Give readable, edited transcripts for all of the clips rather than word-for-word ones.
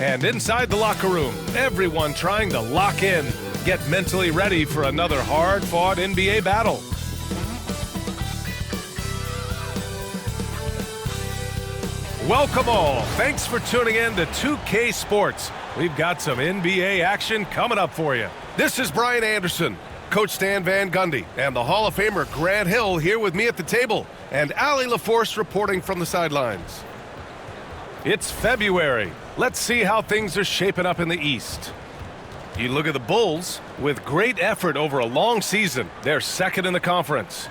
And inside the locker room, everyone trying to lock in, get mentally ready for another hard-fought NBA battle. Welcome all. Thanks for tuning in to 2K Sports. We've got some NBA action coming up for you. This is Brian Anderson, Coach Stan Van Gundy, and the Hall of Famer Grant Hill here with me at the table, and Allie LaForce reporting from the sidelines. It's February. Let's see how things are shaping up in the East. You look at the Bulls, with great effort over a long season. They're second in the conference.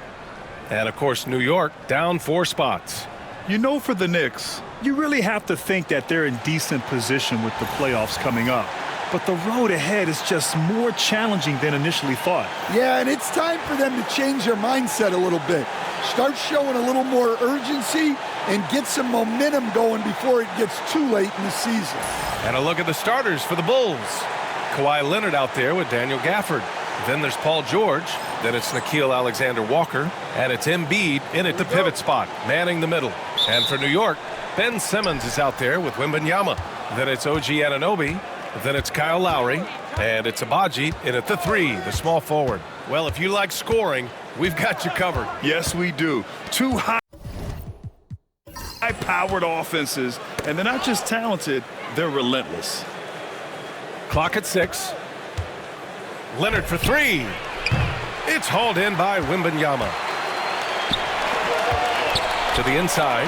And, of course, New York down 4 spots. You know, for the Knicks, you really have to think that they're in decent position with the playoffs coming up. But the road ahead is just more challenging than initially thought. Yeah, and it's time for them to change their mindset a little bit. Start showing a little more urgency and get some momentum going before it gets too late in the season. And a look at the starters for the Bulls. Kawhi Leonard out there with Daniel Gafford. Then there's Paul George. Then it's Nickeil Alexander-Walker. And it's Embiid in at the pivot spot, manning the middle. And for New York, Ben Simmons is out there with Wembanyama. Then it's OG Anunoby. Then it's Kyle Lowry. And it's Agbaji in at the 3, the small forward. Well, if you like scoring, we've got you covered. Yes, we do. 2 high-powered offenses, and they're not just talented, they're relentless. Clock at 6. Leonard for 3. It's hauled in by Wembanyama. To the inside.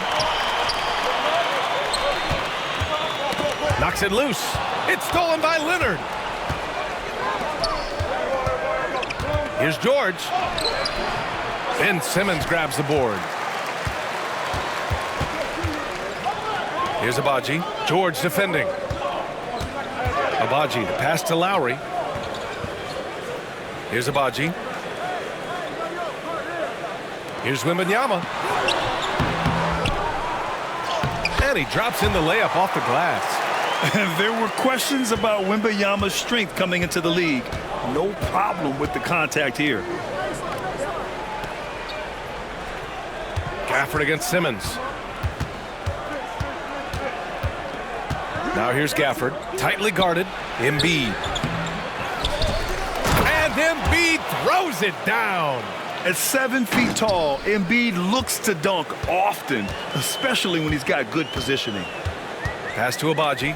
Knocks it loose. It's stolen by Leonard. Here's George. Ben Simmons grabs the board. Here's Agbaji. George defending. Agbaji, the pass to Lowry. Here's Agbaji. Here's Wembanyama. And he drops in the layup off the glass. And there were questions about Wembanyama's strength coming into the league. No problem with the contact here. Gafford against Simmons. Now here's Gafford, tightly guarded. Embiid. And Embiid throws it down. At 7 feet tall, Embiid looks to dunk often, especially when he's got good positioning. Pass to Agbaji.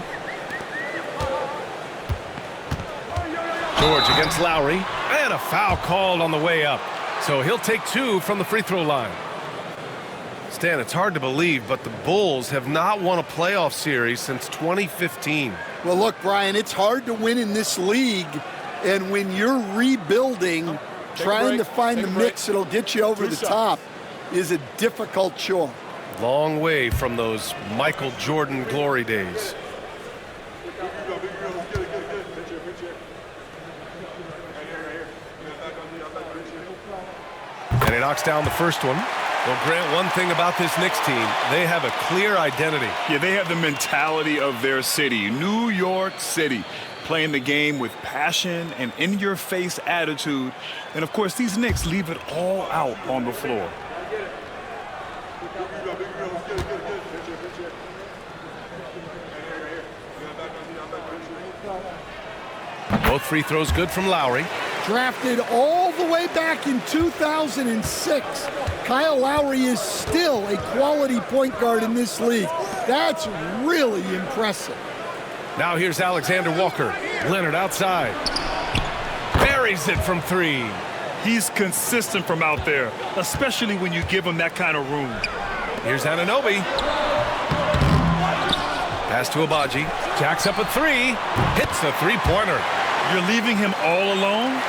George against Lowry. And a foul called on the way up. So he'll take 2 from the free throw line. Stan, it's hard to believe, but the Bulls have not won a playoff series since 2015. Well, look, Brian, it's hard to win in this league. And when you're rebuilding, trying to find the mix that'll get you over the top is a difficult chore. Long way from those Michael Jordan glory days. And he knocks down the first one. Well, Grant, one thing about this Knicks team, they have a clear identity. Yeah, they have the mentality of their city, New York City, playing the game with passion and in-your-face attitude. And, of course, these Knicks leave it all out on the floor. Both free throws good from Lowry. Drafted all the way back in 2006, Kyle Lowry is still a quality point guard in this league. That's really impressive. Now here's Alexander Walker. Leonard outside. Buries it from 3. He's consistent from out there, especially when you give him that kind of room. Here's Anunoby. Pass to Agbaji. Jacks up a 3. Hits the 3-pointer. You're leaving him all alone?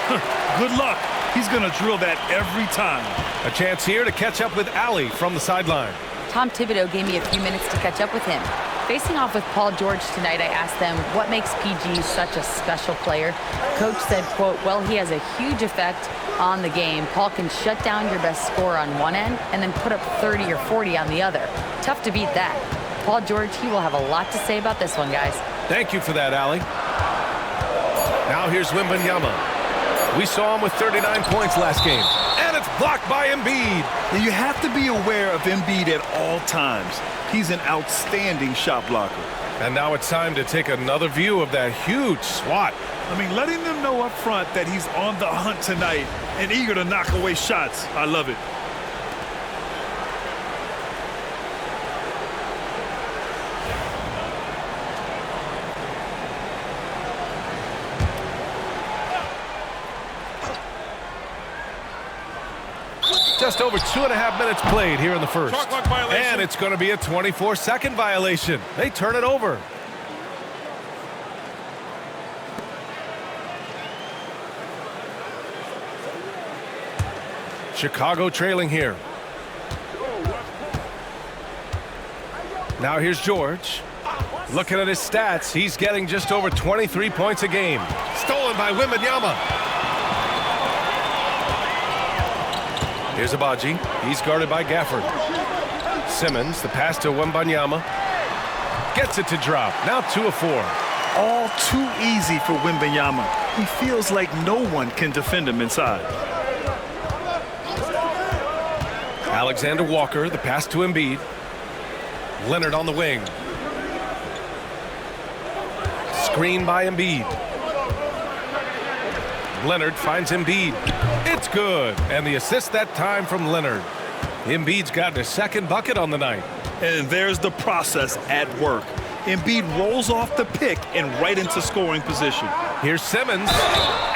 Good luck. He's going to drill that every time. A chance here to catch up with Allie from the sideline. Tom Thibodeau gave me a few minutes to catch up with him. Facing off with Paul George tonight, I asked them what makes PG such a special player. Coach said, quote, well, he has a huge effect on the game. Paul can shut down your best scorer on one end and then put up 30 or 40 on the other. Tough to beat that. Paul George, he will have a lot to say about this one, guys. Thank you for that, Allie. Now here's Wembanyama. We saw him with 39 points last game. And it's blocked by Embiid. And you have to be aware of Embiid at all times. He's an outstanding shot blocker. And now it's time to take another view of that huge swat. I mean, letting them know up front that he's on the hunt tonight and eager to knock away shots. I love it. Just over 2.5 minutes played here in the first. And it's going to be a 24-second violation. They turn it over. Chicago trailing here. Now here's George. Looking at his stats, he's getting just over 23 points a game. Stolen by Wembanyama. Here's Abaji. He's guarded by Gafford. Simmons, the pass to Wembanyama. Gets it to drop. Now 2 of 4. All too easy for Wembanyama. He feels like no one can defend him inside. Alexander Walker, the pass to Embiid. Leonard on the wing. Screen by Embiid. Leonard finds Embiid. It's good. And the assist that time from Leonard. Embiid's gotten his second bucket on the night. And there's the process at work. Embiid rolls off the pick and right into scoring position. Here's Simmons.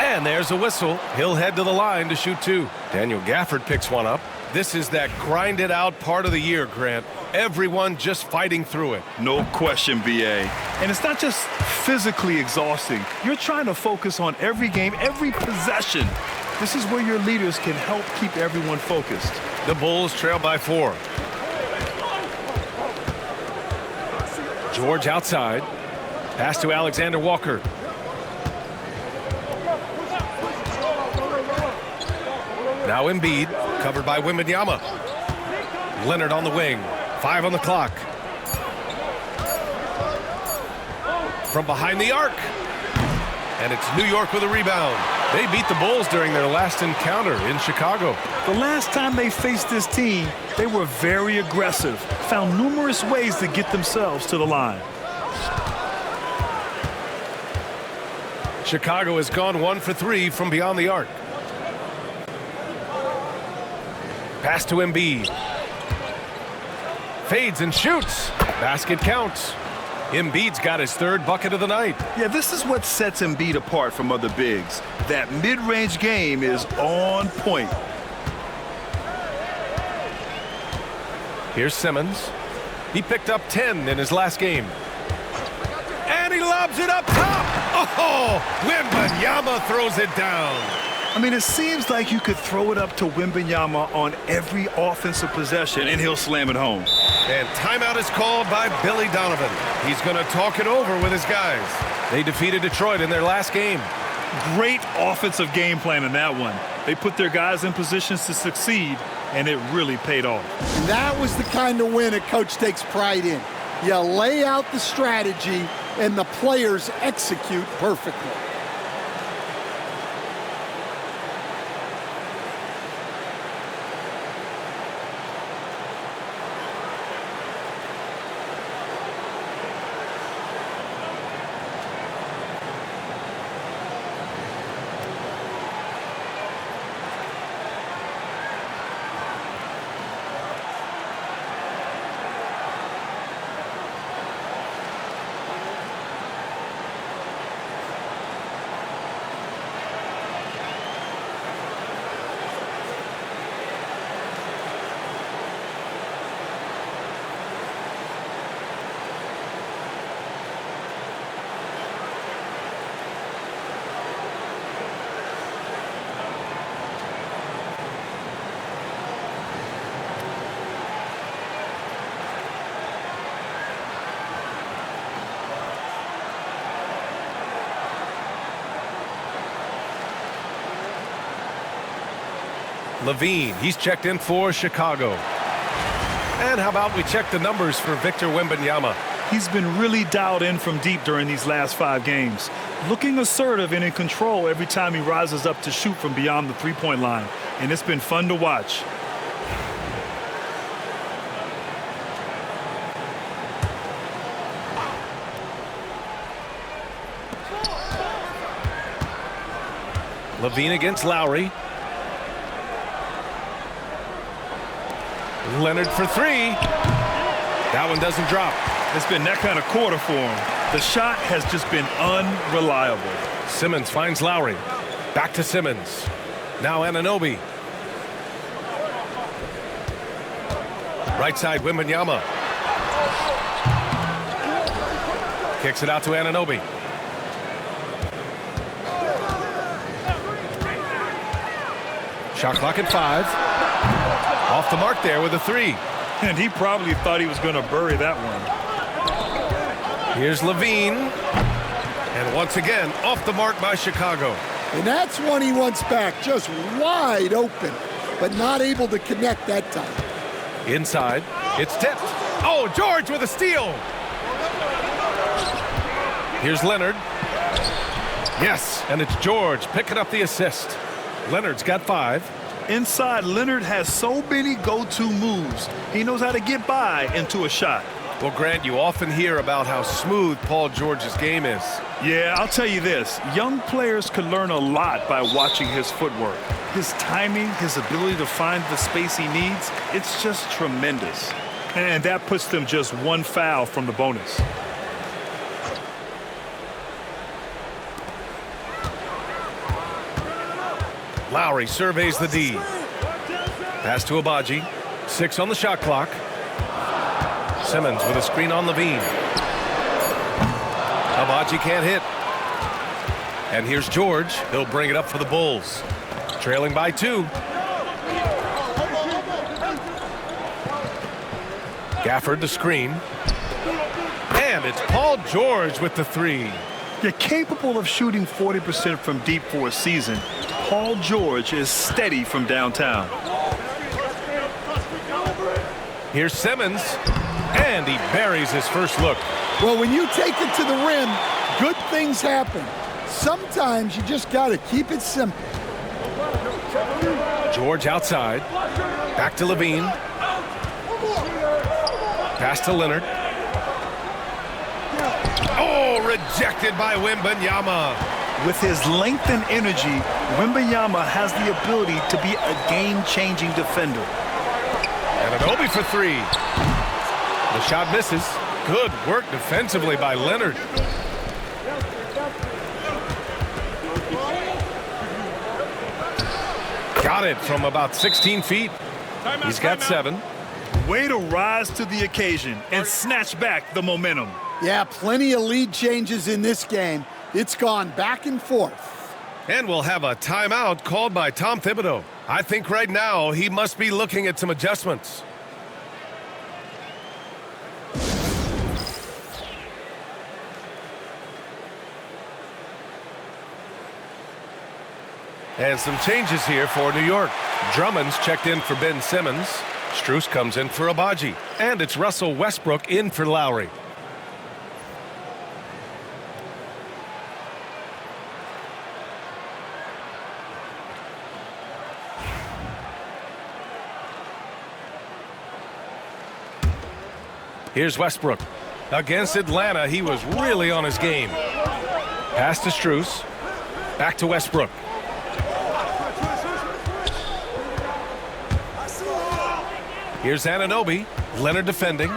And there's a whistle. He'll head to the line to shoot 2. Daniel Gafford picks one up. This is that grinded out part of the year, Grant. Everyone just fighting through it. No question, BA. And it's not just physically exhausting. You're trying to focus on every game, every possession. This is where your leaders can help keep everyone focused. The Bulls trail by 4. George outside. Pass to Alexander Walker. Now Embiid, covered by Wembanyama. Leonard on the wing. 5 on the clock. From behind the arc. And it's New York with a rebound. They beat the Bulls during their last encounter in Chicago. The last time they faced this team, they were very aggressive, found numerous ways to get themselves to the line. Chicago has gone 1 for 3 from beyond the arc. Pass to Embiid. Fades and shoots. Basket counts. Embiid's got his 3rd bucket of the night. Yeah, this is what sets Embiid apart from other bigs. That mid-range game is on point. Here's Simmons. He picked up 10 in his last game. And he lobs it up top. Oh, Wembanyama throws it down. I mean, it seems like you could throw it up to Wembanyama on every offensive possession, and he'll slam it home. And timeout is called by Billy Donovan. He's going to talk it over with his guys. They defeated Detroit in their last game. Great offensive game plan in that one. They put their guys in positions to succeed, and it really paid off. And that was the kind of win a coach takes pride in. You lay out the strategy, and the players execute perfectly. Levine, he's checked in for Chicago. And how about we check the numbers for Victor Wembanyama? He's been really dialed in from deep during these last 5 games. Looking assertive and in control every time he rises up to shoot from beyond the three-point line. And it's been fun to watch. Levine against Lowry. Leonard for three. That one doesn't drop. It's been that kind of quarter for him. The shot has just been unreliable. Simmons finds Lowry. Back to Simmons. Now Anunoby. Right side, Wembanyama. Kicks it out to Anunoby. Shot clock at 5. Off the mark there with a 3. And he probably thought he was going to bury that one. Here's Levine. And once again, off the mark by Chicago. And that's one he wants back, just wide open, but not able to connect that time. Inside, it's tipped. Oh, George with a steal. Here's Leonard. Yes, and it's George picking up the assist. Leonard's got 5. Inside, Leonard has so many go-to moves. He knows how to get by into a shot. Well, Grant, you often hear about how smooth Paul George's game is. Yeah, I'll tell you this. Young players can learn a lot by watching his footwork. His timing, his ability to find the space he needs, it's just tremendous. And that puts them just one foul from the bonus. Lowry surveys the D. Pass to Abaji. 6 on the shot clock. Simmons with a screen on Levine. Abaji can't hit. And here's George. He'll bring it up for the Bulls. Trailing by 2. Gafford the screen. And it's Paul George with the 3. You're capable of shooting 40% from deep for a season. Paul George is steady from downtown. Here's Simmons. And he buries his first look. Well, when you take it to the rim, good things happen. Sometimes you just got to keep it simple. George outside. Back to Levine. Pass to Leonard. Oh, rejected by Wembanyama. With his length and energy, Wembanyama has the ability to be a game-changing defender. Anunoby for 3. The shot misses. Good work defensively by Leonard. Got it from about 16 feet. He's got 7. Way to rise to the occasion and snatch back the momentum. Yeah, plenty of lead changes in this game. It's gone back and forth. And we'll have a timeout called by Tom Thibodeau. I think right now he must be looking at some adjustments. And some changes here for New York. Drummond's checked in for Ben Simmons. Strus comes in for Abaji. And it's Russell Westbrook in for Lowry. Here's Westbrook. Against Atlanta, he was really on his game. Pass to Strus. Back to Westbrook. Here's Anunoby. Leonard defending.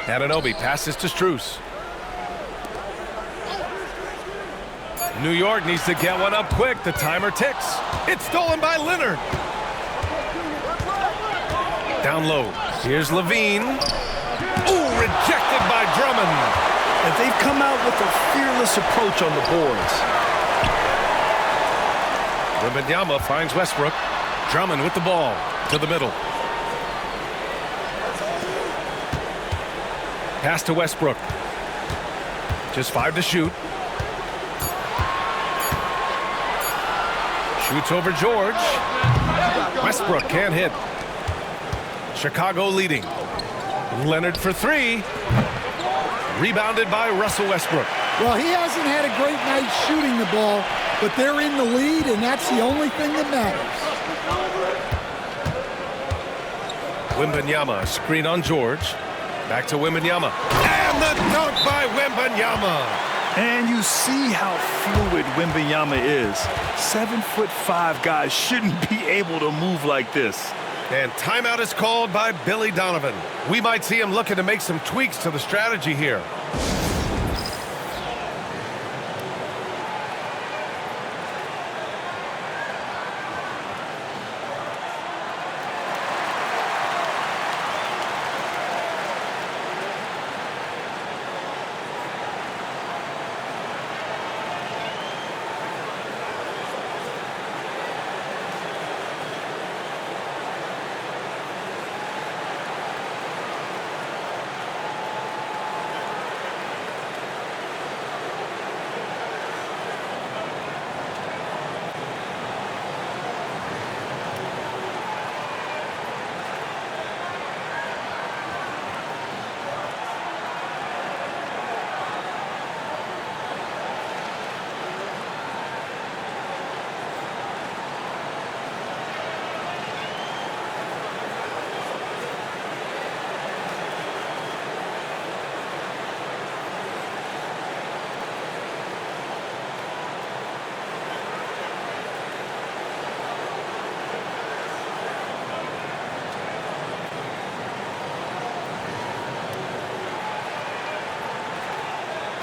Anunoby passes to Strus. New York needs to get one up quick. The timer ticks. It's stolen by Leonard. Down low. Here's Levine. Ooh, rejected by Drummond. And they've come out with a fearless approach on the boards. Wembanyama finds Westbrook. Drummond with the ball to the middle. Pass to Westbrook. Just 5 to shoot. Shoots over George. Westbrook can't hit. Chicago leading. Leonard for 3. Rebounded by Russell Westbrook. Well, he hasn't had a great night shooting the ball, but they're in the lead, and that's the only thing that matters. Wembanyama, screen on George. Back to Wembanyama. And the dunk by Wembanyama. And you see how fluid Wembanyama is. 7'5" guys shouldn't be able to move like this. And timeout is called by Billy Donovan. We might see him looking to make some tweaks to the strategy here.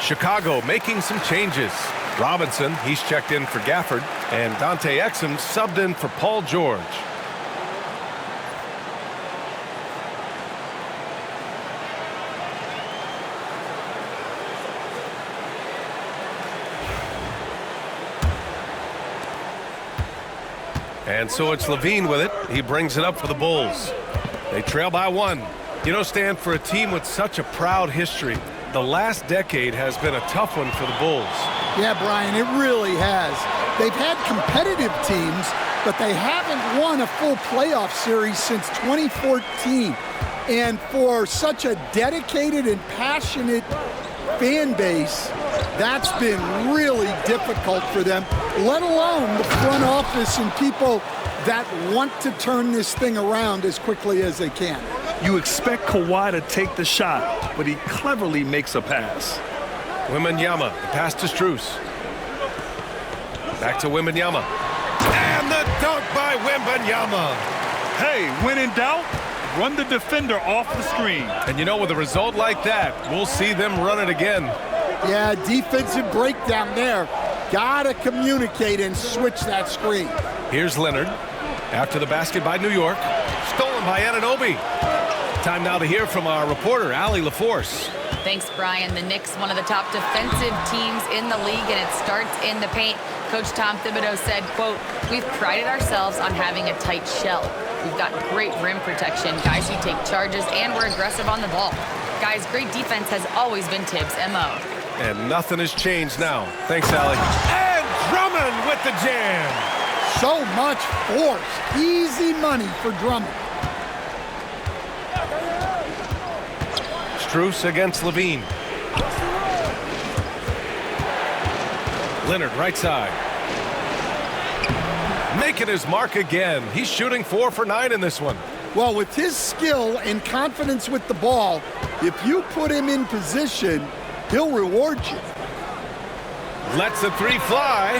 Chicago making some changes. Robinson, he's checked in for Gafford, and Dante Exum subbed in for Paul George. And so it's Levine with it. He brings it up for the Bulls. They trail by 1. You know, Stan, for a team with such a proud history, the last decade has been a tough one for the Bulls. Yeah, Brian, it really has. They've had competitive teams, but they haven't won a full playoff series since 2014. And for such a dedicated and passionate fan base, that's been really difficult for them, let alone the front office and people that want to turn this thing around as quickly as they can. You expect Kawhi to take the shot, but he cleverly makes a pass. Wembanyama, the pass to Strus. Back to Wembanyama. And the dunk by Wembanyama. Hey, when in doubt, run the defender off the screen. And you know, with a result like that, we'll see them run it again. Yeah, defensive breakdown there. Gotta communicate and switch that screen. Here's Leonard. After the basket by New York. Stolen by Anunoby. Time now to hear from our reporter, Allie LaForce. Thanks, Brian. The Knicks, one of the top defensive teams in the league, and it starts in the paint. Coach Tom Thibodeau said, quote, "We've prided ourselves on having a tight shell. We've got great rim protection, guys who take charges, and we're aggressive on the ball. Guys, great defense has always been Tibbs' MO." And nothing has changed now. Thanks, Allie. And Drummond with the jam. So much force. Easy money for Drummond. Strus against Levine. Leonard, right side. Making his mark again. He's shooting 4 for 9 in this one. Well, with his skill and confidence with the ball, if you put him in position, he'll reward you. Lets the 3 fly.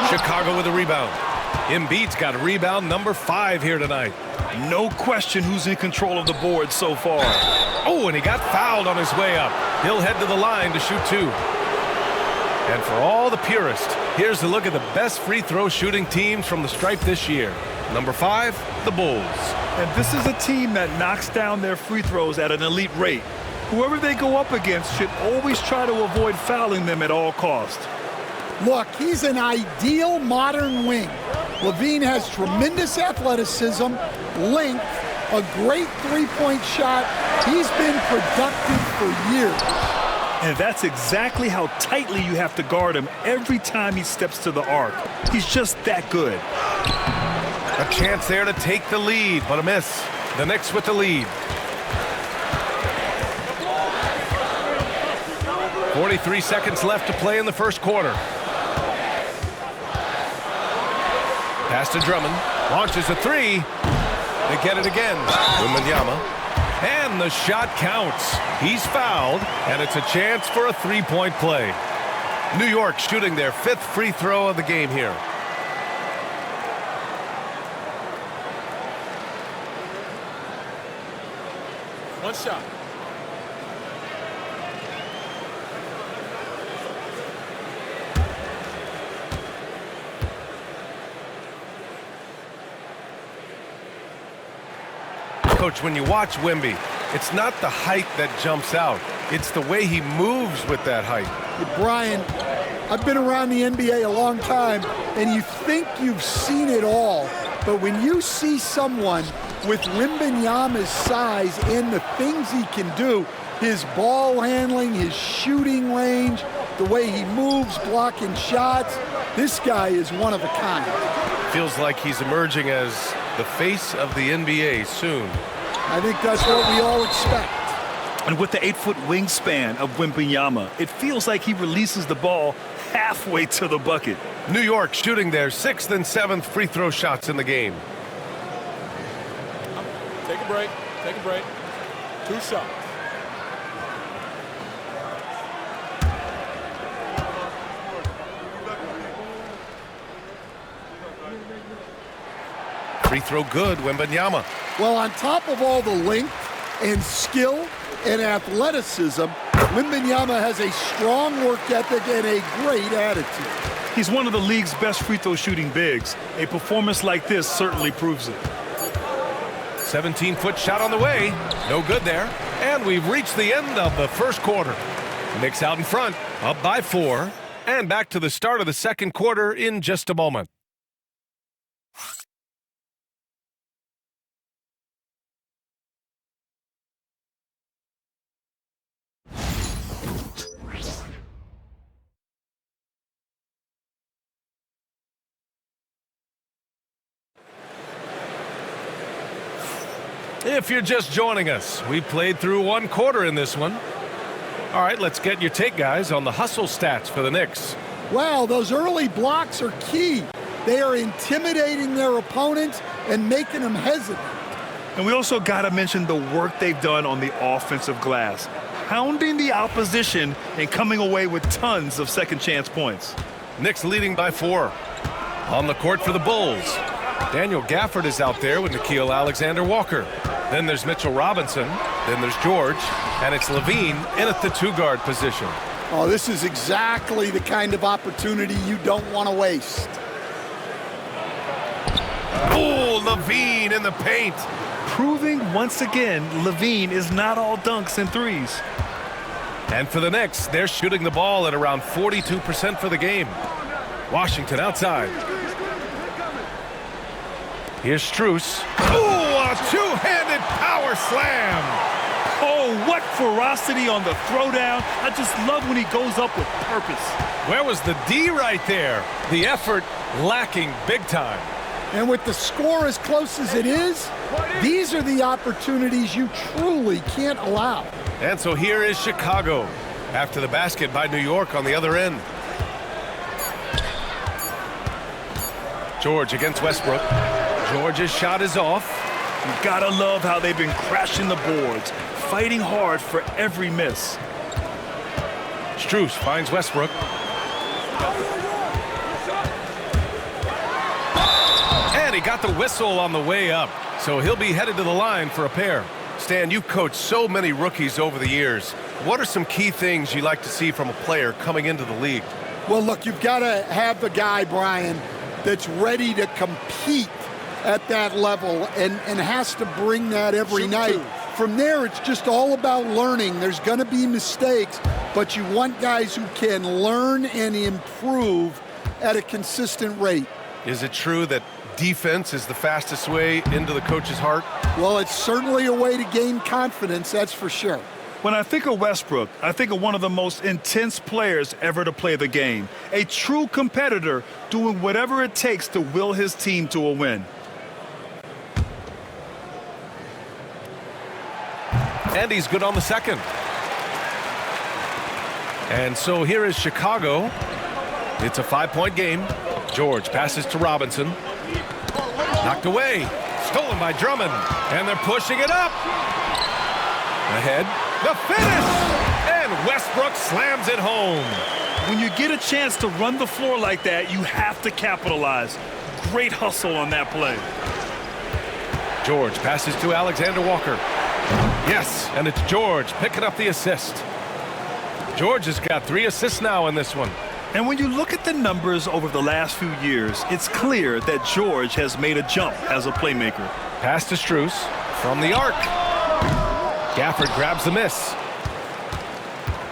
Chicago with a rebound. Embiid's got a rebound number 5 here tonight. No question who's in control of the board so far. Oh, and he got fouled on his way up. He'll head to the line to shoot 2. And for all the purists, here's a look at the best free throw shooting teams from the stripe this year. Number 5, the Bulls. And this is a team that knocks down their free throws at an elite rate. Whoever they go up against should always try to avoid fouling them at all costs. Look, he's an ideal modern wing. Levine has tremendous athleticism, length, a great three-point shot. He's been productive for years. And that's exactly how tightly you have to guard him every time he steps to the arc. He's just that good. A chance there to take the lead, but a miss. The Knicks with the lead. 43 seconds left to play in the first quarter. Pass to Drummond. Launches a 3. They get it again. Wembanyama. And the shot counts. He's fouled, and it's a chance for a 3-point play. New York shooting their 5th free throw of the game here. One shot. Coach, when you watch Wemby, it's not the height that jumps out. It's the way he moves with that height. Brian, I've been around the NBA a long time, and you think you've seen it all, but when you see someone with Wembanyama's size and the things he can do, his ball handling, his shooting range, the way he moves, blocking shots, this guy is one of a kind. Feels like he's emerging as the face of the NBA soon. I think that's what we all expect. And with the 8-foot wingspan of Wembanyama, it feels like he releases the ball halfway to the bucket. New York shooting their 6th and 7th free throw shots in the game. Take a break. Take a break. 2 shots. Free throw good, Wembanyama. Well, on top of all the length and skill and athleticism, Wembanyama has a strong work ethic and a great attitude. He's one of the league's best free throw shooting bigs. A performance like this certainly proves it. 17-foot shot on the way. No good there. And we've reached the end of the first quarter. Knicks out in front, up by 4. And back to the start of the second quarter in just a moment. If you're just joining us, we played through 1 quarter in this one. All right, let's get your take, guys, on the hustle stats for the Knicks. Wow, those early blocks are key. They are intimidating their opponents and making them hesitant. And we also got to mention the work they've done on the offensive glass, pounding the opposition and coming away with tons of second chance points. Knicks leading by 4. On the court for the Bulls, Daniel Gafford is out there with Nickeil Alexander-Walker. Then there's Mitchell Robinson. Then there's George. And it's Levine in at the 2-guard position. Oh, this is exactly the kind of opportunity you don't want to waste. Oh, Levine in the paint. Proving once again, Levine is not all dunks and threes. And for the Knicks, they're shooting the ball at around 42% for the game. Washington outside. Here's Strus. Oh, a two-handed power slam. Oh, what ferocity on the throwdown. I just love when he goes up with purpose. Where was the D right there? The effort lacking big time. And with the score as close as it is, these are the opportunities you truly can't allow. And so here is Chicago after the basket by New York on the other end. George against Westbrook. George's shot is off. You gotta love how they've been crashing the boards, fighting hard for every miss. Strus finds Westbrook. And he got the whistle on the way up, so he'll be headed to the line for a pair. Stan, you've coached so many rookies over the years. What are some key things you like to see from a player coming into the league? Well, look, you've got to have the guy, Brian, that's ready to compete at that level and has to bring that every night. From there, it's just all about learning. There's going to be mistakes, but you want guys who can learn and improve at a consistent rate. Is it true that defense is the fastest way into the coach's heart? Well, it's certainly a way to gain confidence, that's for sure. When I think of Westbrook, I think of one of the most intense players ever to play the game. A true competitor doing whatever it takes to will his team to a win. And he's good on the second. And so here is Chicago. It's a 5-point game. George passes to Robinson. Knocked away. Stolen by Drummond. And they're pushing it up. Ahead. The finish! And Westbrook slams it home. When you get a chance to run the floor like that, you have to capitalize. Great hustle on that play. George passes to Alexander Walker. Yes, and it's George picking up the assist. George has got 3 assists now in this one. And when you look at the numbers over the last few years, it's clear that George has made a jump as a playmaker. Pass to Strus from the arc. Gafford grabs the miss.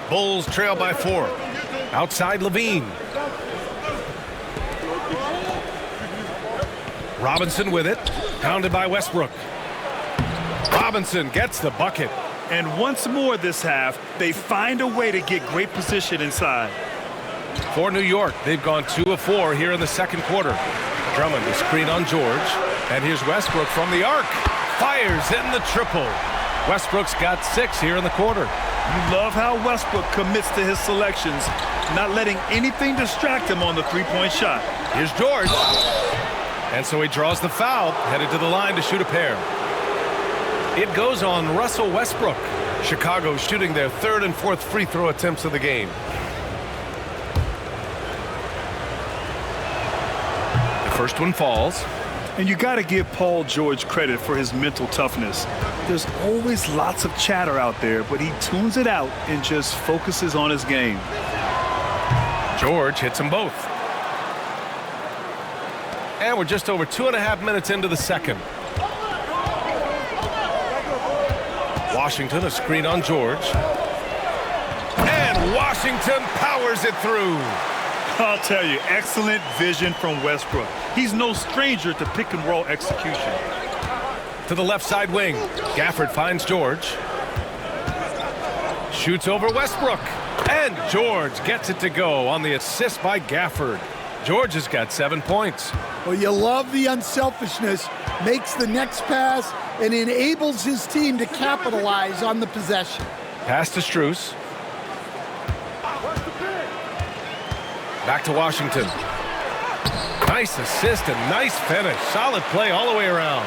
Bulls trail by 4. Outside Levine. Robinson with it. Pounded by Westbrook. Robinson gets the bucket. And once more this half, they find a way to get great position inside. For New York, they've gone 2 of 4 here in the second quarter. Drummond, the screen on George. And here's Westbrook from the arc. Fires in the triple. Westbrook's got 6 here in the quarter. You love how Westbrook commits to his selections, not letting anything distract him on the three-point shot. Here's George. And so he draws the foul, headed to the line to shoot a pair. It goes on Russell Westbrook. Chicago shooting their 3rd and 4th free throw attempts of the game. The first one falls. And you got to give Paul George credit for his mental toughness. There's always lots of chatter out there, but he tunes it out and just focuses on his game. George hits them both. And we're just over 2.5 minutes into the second. Washington, a screen on George. And Washington powers it through. I'll tell you, excellent vision from Westbrook. He's no stranger to pick and roll execution. To the left side wing. Gafford finds George. Shoots over Westbrook. And George gets it to go on the assist by Gafford. George has got 7 points. Well, you love the unselfishness. Makes the next pass and enables his team to capitalize on the possession. Pass to Strus. Back to Washington. Nice assist and nice finish. Solid play all the way around.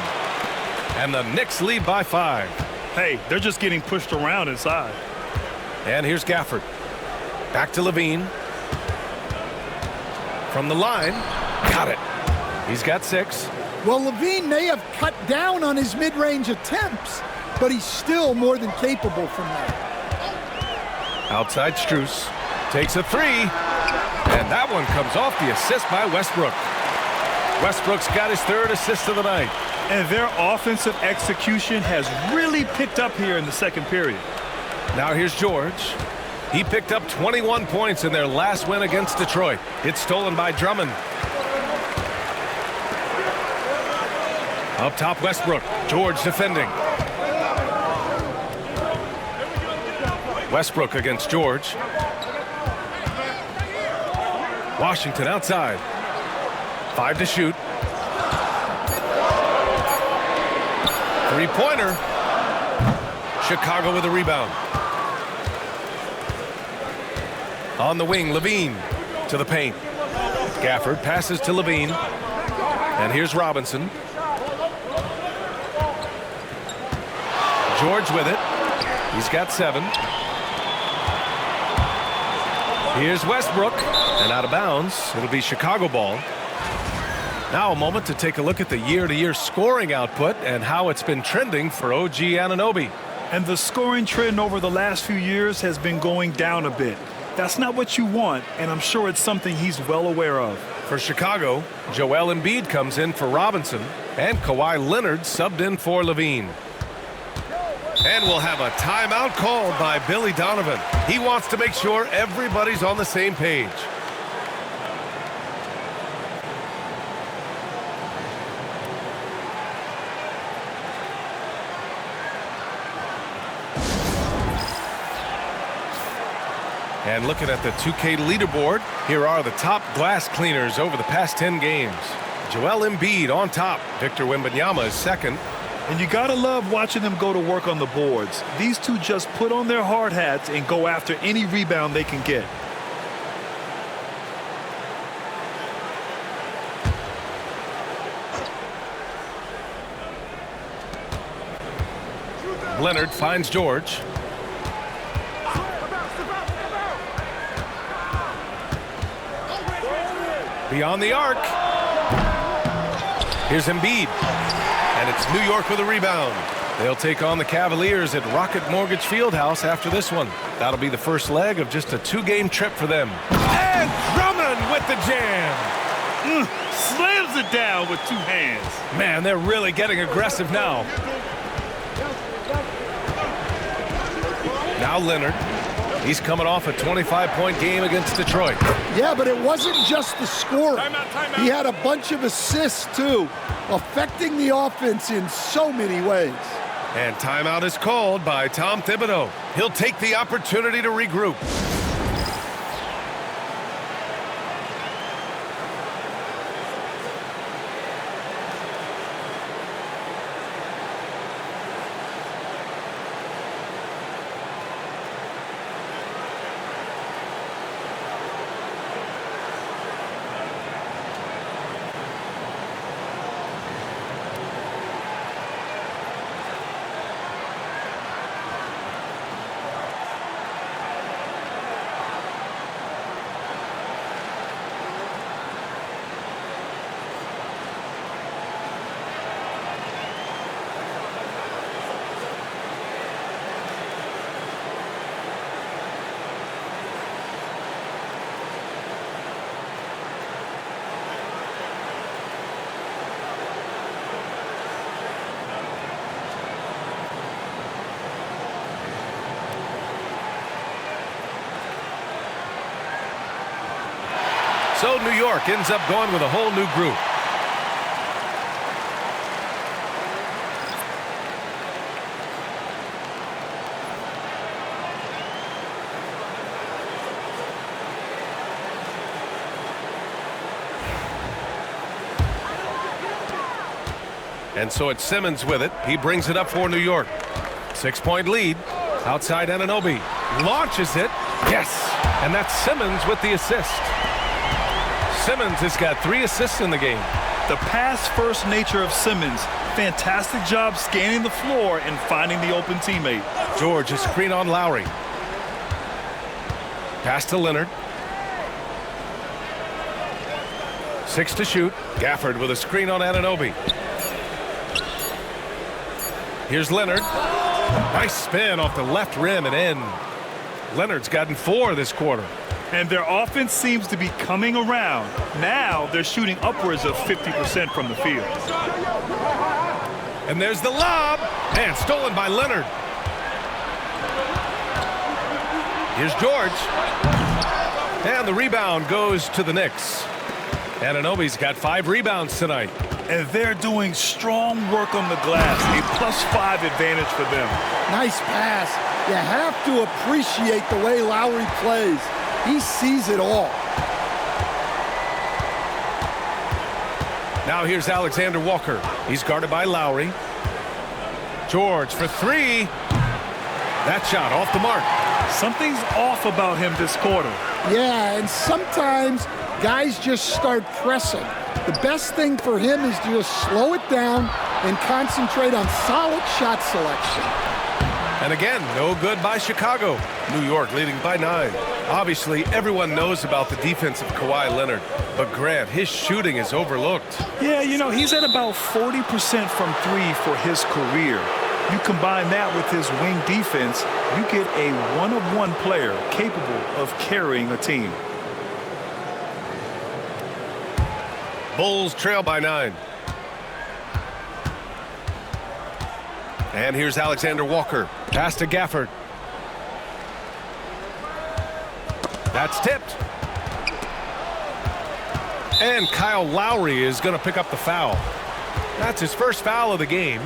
And the Knicks lead by 5. Hey, they're just getting pushed around inside. And here's Gafford. Back to Levine. From the line. Got it. He's got 6. Well, Levine may have cut down on his mid-range attempts, but he's still more than capable from there. Outside Strus. Takes a 3. And that one comes off the assist by Westbrook. Westbrook's got his 3rd assist of the night. And their offensive execution has really picked up here in the second period. Now here's George. He picked up 21 points in their last win against Detroit. It's stolen by Drummond. Up top, Westbrook. George defending. Westbrook against George. Washington outside. 5 to shoot. 3-pointer. Chicago with a rebound. On the wing, Levine to the paint. Gafford passes to Levine. And here's Robinson. George with it. He's got 7. Here's Westbrook. And out of bounds. It'll be Chicago ball. Now a moment to take a look at the year-to-year scoring output and how it's been trending for OG Anunoby. And the scoring trend over the last few years has been going down a bit. That's not what you want, and I'm sure it's something he's well aware of. For Chicago, Joel Embiid comes in for Robinson, and Kawhi Leonard subbed in for Levine. And we'll have a timeout called by Billy Donovan. He wants to make sure everybody's on the same page. And looking at the 2K leaderboard, here are the top glass cleaners over the past 10 games. Joel Embiid on top. Victor Wembanyama is second. And you gotta love watching them go to work on the boards. These two just put on their hard hats and go after any rebound they can get. Leonard finds George. Beyond the arc. Here's Embiid. And it's New York with a rebound. They'll take on the Cavaliers at Rocket Mortgage Fieldhouse after this one. That'll be the first leg of just a 2-game trip for them. And Drummond with the jam. Slams it down with 2 hands. Man, they're really getting aggressive now. Now Leonard. He's coming off a 25-point game against Detroit. Yeah, but it wasn't just the scoring. Timeout. He had a bunch of assists, too, affecting the offense in so many ways. And timeout is called by Tom Thibodeau. He'll take the opportunity to regroup. So New York ends up going with a whole new group. And so it's Simmons with it. He brings it up for New York. 6-point lead. Outside Anunoby. Launches it. Yes. And that's Simmons with the assist. Simmons has got 3 assists in the game. The pass-first nature of Simmons. Fantastic job scanning the floor and finding the open teammate. George, a screen on Lowry. Pass to Leonard. 6 to shoot. Gafford with a screen on Anunoby. Here's Leonard. Nice spin off the left rim and in. Leonard's gotten 4 this quarter. And their offense seems to be coming around. Now they're shooting upwards of 50% from the field. And there's the lob. And stolen by Leonard. Here's George. And the rebound goes to the Knicks. Anunoby's got 5 rebounds tonight. And they're doing strong work on the glass. A +5 advantage for them. Nice pass. You have to appreciate the way Lowry plays. He sees it all. Now here's Alexander Walker. He's guarded by Lowry. George for 3. That shot off the mark. Something's off about him this quarter. Yeah, and sometimes guys just start pressing. The best thing for him is to just slow it down and concentrate on solid shot selection. And again, no good by Chicago. New York leading by 9. Obviously, everyone knows about the defense of Kawhi Leonard. But Grant, his shooting is overlooked. Yeah, you know, he's at about 40% from 3 for his career. You combine that with his wing defense, you get a one-of-one player capable of carrying a team. Bulls trail by 9. And here's Alexander Walker. Pass to Gafford. That's tipped. And Kyle Lowry is going to pick up the foul. That's his first foul of the game.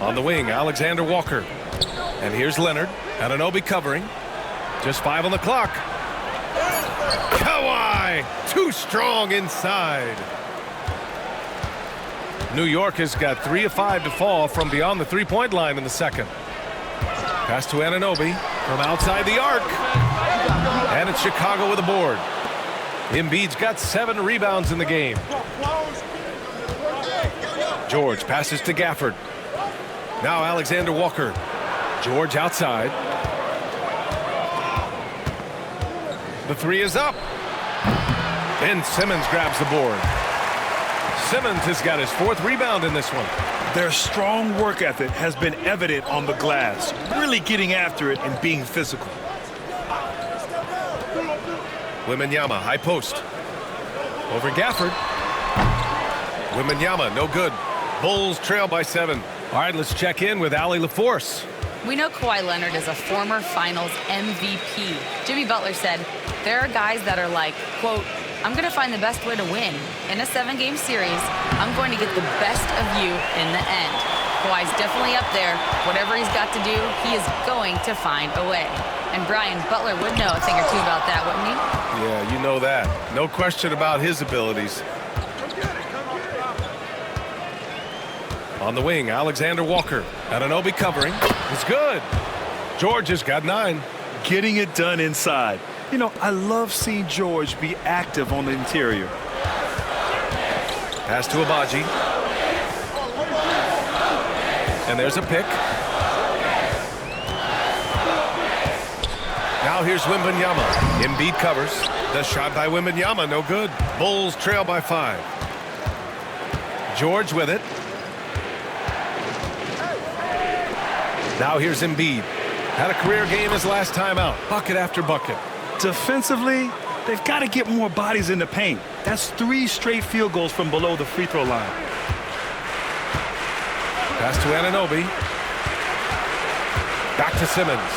On the wing, Alexander Walker. And here's Leonard. Anunoby covering. Just 5 on the clock. Kawhi! Too strong inside. New York has got 3 of 5 to fall from beyond the 3-point line in the second. Pass to Anunoby from outside the arc. And it's Chicago with a board. Embiid's got 7 rebounds in the game. George passes to Gafford. Now Alexander Walker. George outside. The three is up. Ben Simmons grabs the board. Simmons has got his 4th rebound in this one. Their strong work ethic has been evident on the glass, really getting after it and being physical. Wembanyama, high post. Over Gafford. Wembanyama, no good. Bulls trail by 7. All right, let's check in with Allie LaForce. We know Kawhi Leonard is a former Finals MVP. Jimmy Butler said, there are guys that are like, quote, I'm going to find the best way to win. In a 7-game series, I'm going to get the best of you in the end. Kawhi's definitely up there. Whatever he's got to do, he is going to find a way. And Brian, Butler would know a thing or two about that, wouldn't he? Yeah, you know that. No question about his abilities. On the wing, Alexander Walker. Anunoby covering. It's good. George has got 9. Getting it done inside. You know, I love seeing George be active on the interior. Pass to Abaji. And there's a pick. Now here's Wembanyama. Embiid covers. The shot by Wembanyama, no good. Bulls trail by 5. George with it. Now here's Embiid. Had a career game his last time out. Bucket after bucket. Defensively, they've got to get more bodies in the paint. That's 3 straight field goals from below the free throw line. Pass to Anunoby. Back to Simmons.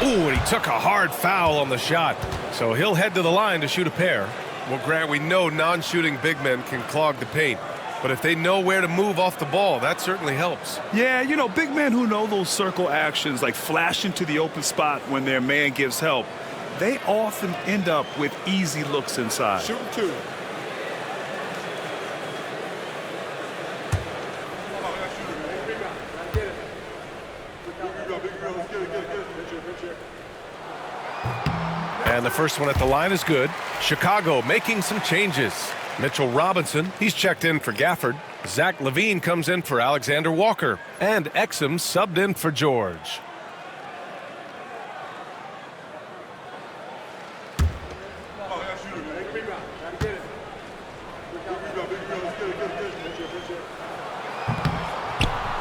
Ooh, and he took a hard foul on the shot. So he'll head to the line to shoot a pair. Well, Grant, we know non-shooting big men can clog the paint. But if they know where to move off the ball, that certainly helps. Yeah, you know, big men who know those circle actions, like flashing to the open spot when their man gives help, they often end up with easy looks inside. Shooting 2. And the first one at the line is good. Chicago making some changes. Mitchell Robinson, he's checked in for Gafford. Zach LaVine comes in for Alexander Walker. And Exum subbed in for George.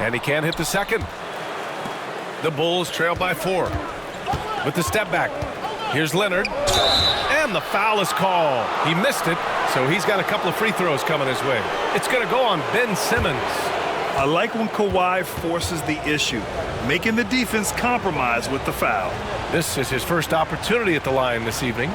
And he can't hit the second. The Bulls trail by 4. With the step back. Here's Leonard. And the foul is called. He missed it, so he's got a couple of free throws coming his way. It's going to go on Ben Simmons. I like when Kawhi forces the issue, making the defense compromise with the foul. This is his first opportunity at the line this evening.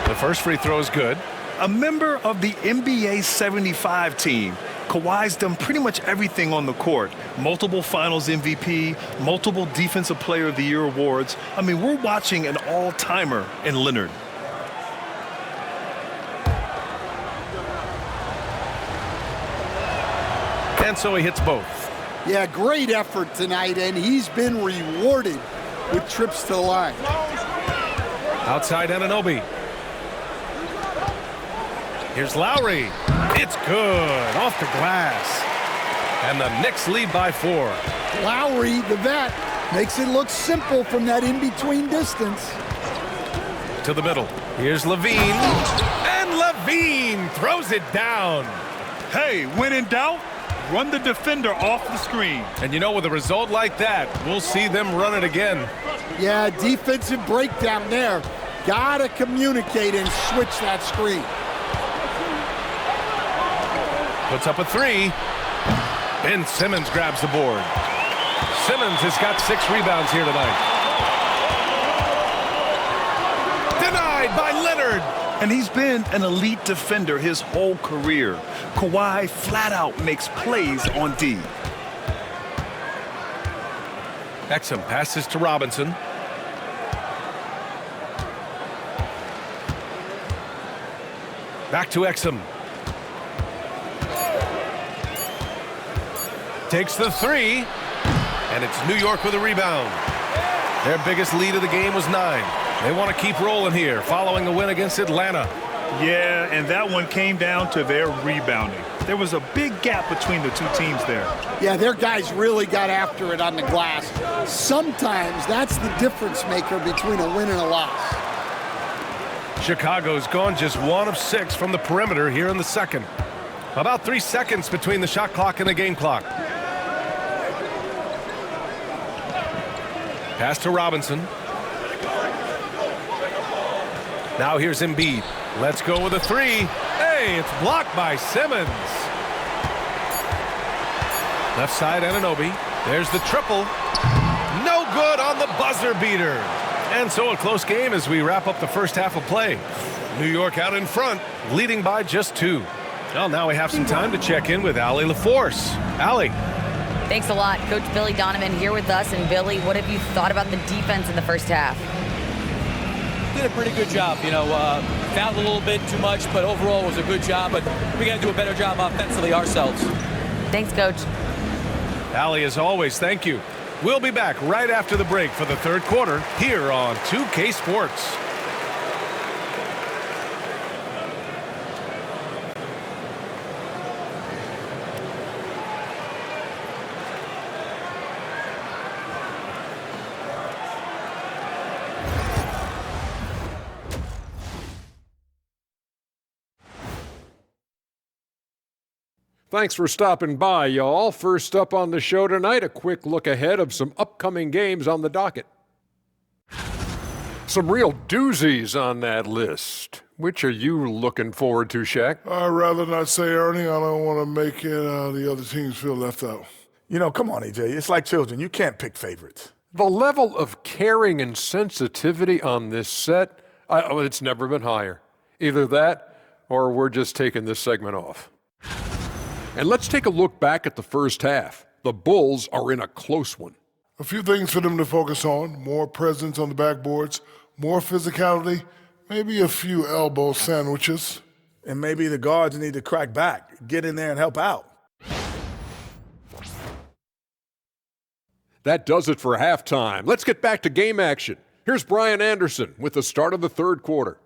The first free throw is good. A member of the NBA 75 team, Kawhi's done pretty much everything on the court. Multiple Finals MVP, multiple Defensive Player of the Year awards. I mean, we're watching an all-timer in Leonard. And so he hits both. Yeah, great effort tonight, and he's been rewarded with trips to the line. Outside Anunoby. Here's Lowry. It's good. Off the glass. And the Knicks lead by 4. Lowry, the vet, makes it look simple from that in-between distance. To the middle. Here's LaVine. And LaVine throws it down. Hey, when in doubt, run the defender off the screen. And you know, with a result like that, we'll see them run it again. Yeah, defensive breakdown there. Gotta communicate and switch that screen. Puts up a 3. Ben Simmons grabs the board. Simmons has got 6 rebounds here tonight. Denied by Leonard. And he's been an elite defender his whole career. Kawhi flat out makes plays on D. Exum passes to Robinson. Back to Exum. Takes the three, and it's New York with a rebound. Their biggest lead of the game was 9. They want to keep rolling here, following a win against Atlanta. Yeah, and that one came down to their rebounding. There was a big gap between the two teams there. Yeah, their guys really got after it on the glass. Sometimes that's the difference maker between a win and a loss. Chicago's gone just 1 of 6 from the perimeter here in the second. About 3 seconds between the shot clock and the game clock. Pass to Robinson. Now here's Embiid. Let's go with a 3. Hey, it's blocked by Simmons. Left side, Anunoby. There's the triple. No good on the buzzer beater. And so a close game as we wrap up the first half of play. New York out in front, leading by just 2. Well, now we have some time to check in with Allie LaForce. Allie. Thanks a lot. Coach Billy Donovan here with us. And Billy, what have you thought about the defense in the first half? Did a pretty good job. Fouled a little bit too much, but overall it was a good job. But we got to do a better job offensively ourselves. Thanks, Coach. Allie, as always, thank you. We'll be back right after the break for the third quarter here on 2K Sports. Thanks for stopping by, y'all. First up on the show tonight, a quick look ahead of some upcoming games on the docket. Some real doozies on that list. Which are you looking forward to, Shaq? I'd rather not say, Ernie. I don't want to make the other teams feel left out. Come on, AJ. It's like children. You can't pick favorites. The level of caring and sensitivity on this set, it's never been higher. Either that or we're just taking this segment off. And let's take a look back at the first half. The Bulls are in a close one. A few things for them to focus on. More presence on the backboards, more physicality, maybe a few elbow sandwiches. And maybe the guards need to crack back, get in there and help out. That does it for halftime. Let's get back to game action. Here's Brian Anderson with the start of the third quarter.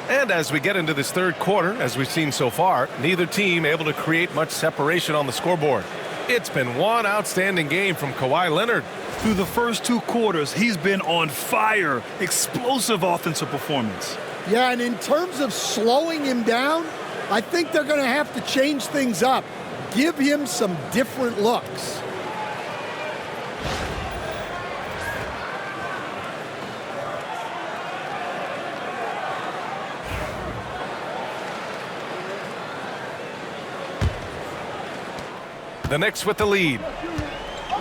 And as we get into this third quarter, as we've seen so far, neither team able to create much separation on the scoreboard. It's been one outstanding game from Kawhi Leonard. Through the first 2 quarters, he's been on fire. Explosive offensive performance. Yeah, and in terms of slowing him down, I think they're going to have to change things up. Give him some different looks. The Knicks with the lead.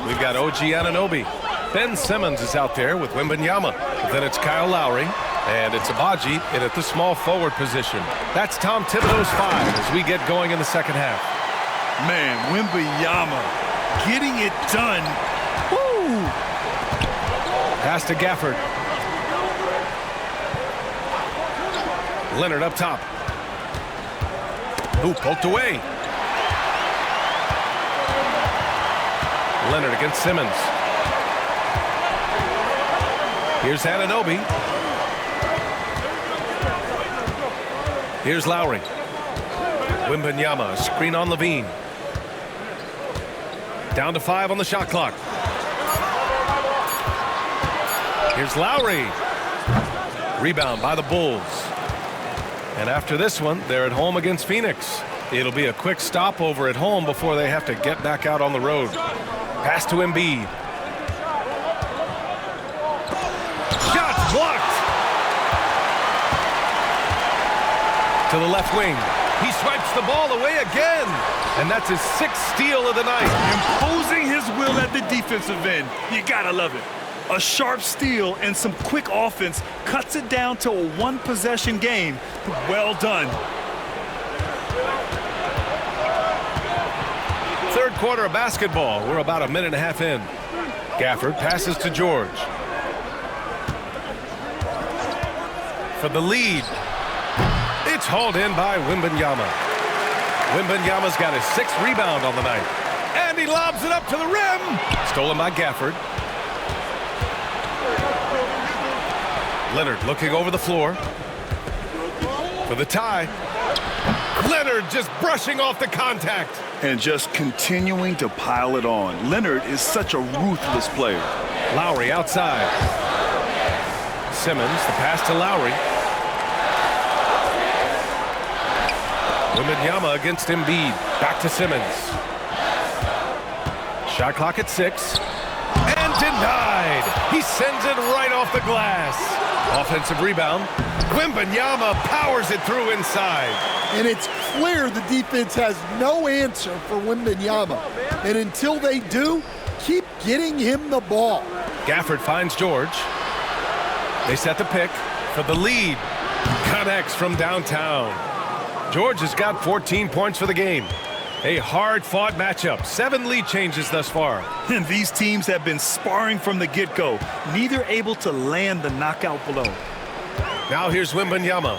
We've got OG Anunoby. Ben Simmons is out there with Wembanyama. Then it's Kyle Lowry. And it's Abaji in at the small forward position. That's Tom Thibodeau's 5 as we get going in the second half. Man, Wembanyama getting it done. Woo! Pass to Gafford. Leonard up top. Ooh, poked away. Leonard against Simmons. Here's Anunoby. Here's Lowry. Wembanyama, screen on Levine. Down to 5 on the shot clock. Here's Lowry. Rebound by the Bulls. And after this one, they're at home against Phoenix. It'll be a quick stopover at home before they have to get back out on the road. Pass to Embiid. Shots blocked. To the left wing. He swipes the ball away again. And that's his 6th steal of the night. Imposing his will at the defensive end. You gotta love it. A sharp steal and some quick offense cuts it down to a 1-possession game. Well done. Third quarter of basketball. We're about a minute and a half in. Gafford passes to George. For the lead. It's hauled in by Wembanyama. Wembanyama's got his 6th rebound on the night. And he lobs it up to the rim. Stolen by Gafford. Leonard looking over the floor. For the tie. Leonard just brushing off the contact. And just continuing to pile it on. Leonard is such a ruthless player. Lowry outside. Simmons, the pass to Lowry. Wembanyama against Embiid. Back to Simmons. Shot clock at 6. And denied. He sends it right off the glass. Offensive rebound. Wembanyama powers it through inside. And it's clear the defense has no answer for Wembanyama. And until they do, keep getting him the ball. Gafford finds George. They set the pick for the lead. Connects from downtown. George has got 14 points for the game. A hard-fought matchup. 7 lead changes thus far. And these teams have been sparring from the get-go. Neither able to land the knockout blow. Now here's Wembanyama.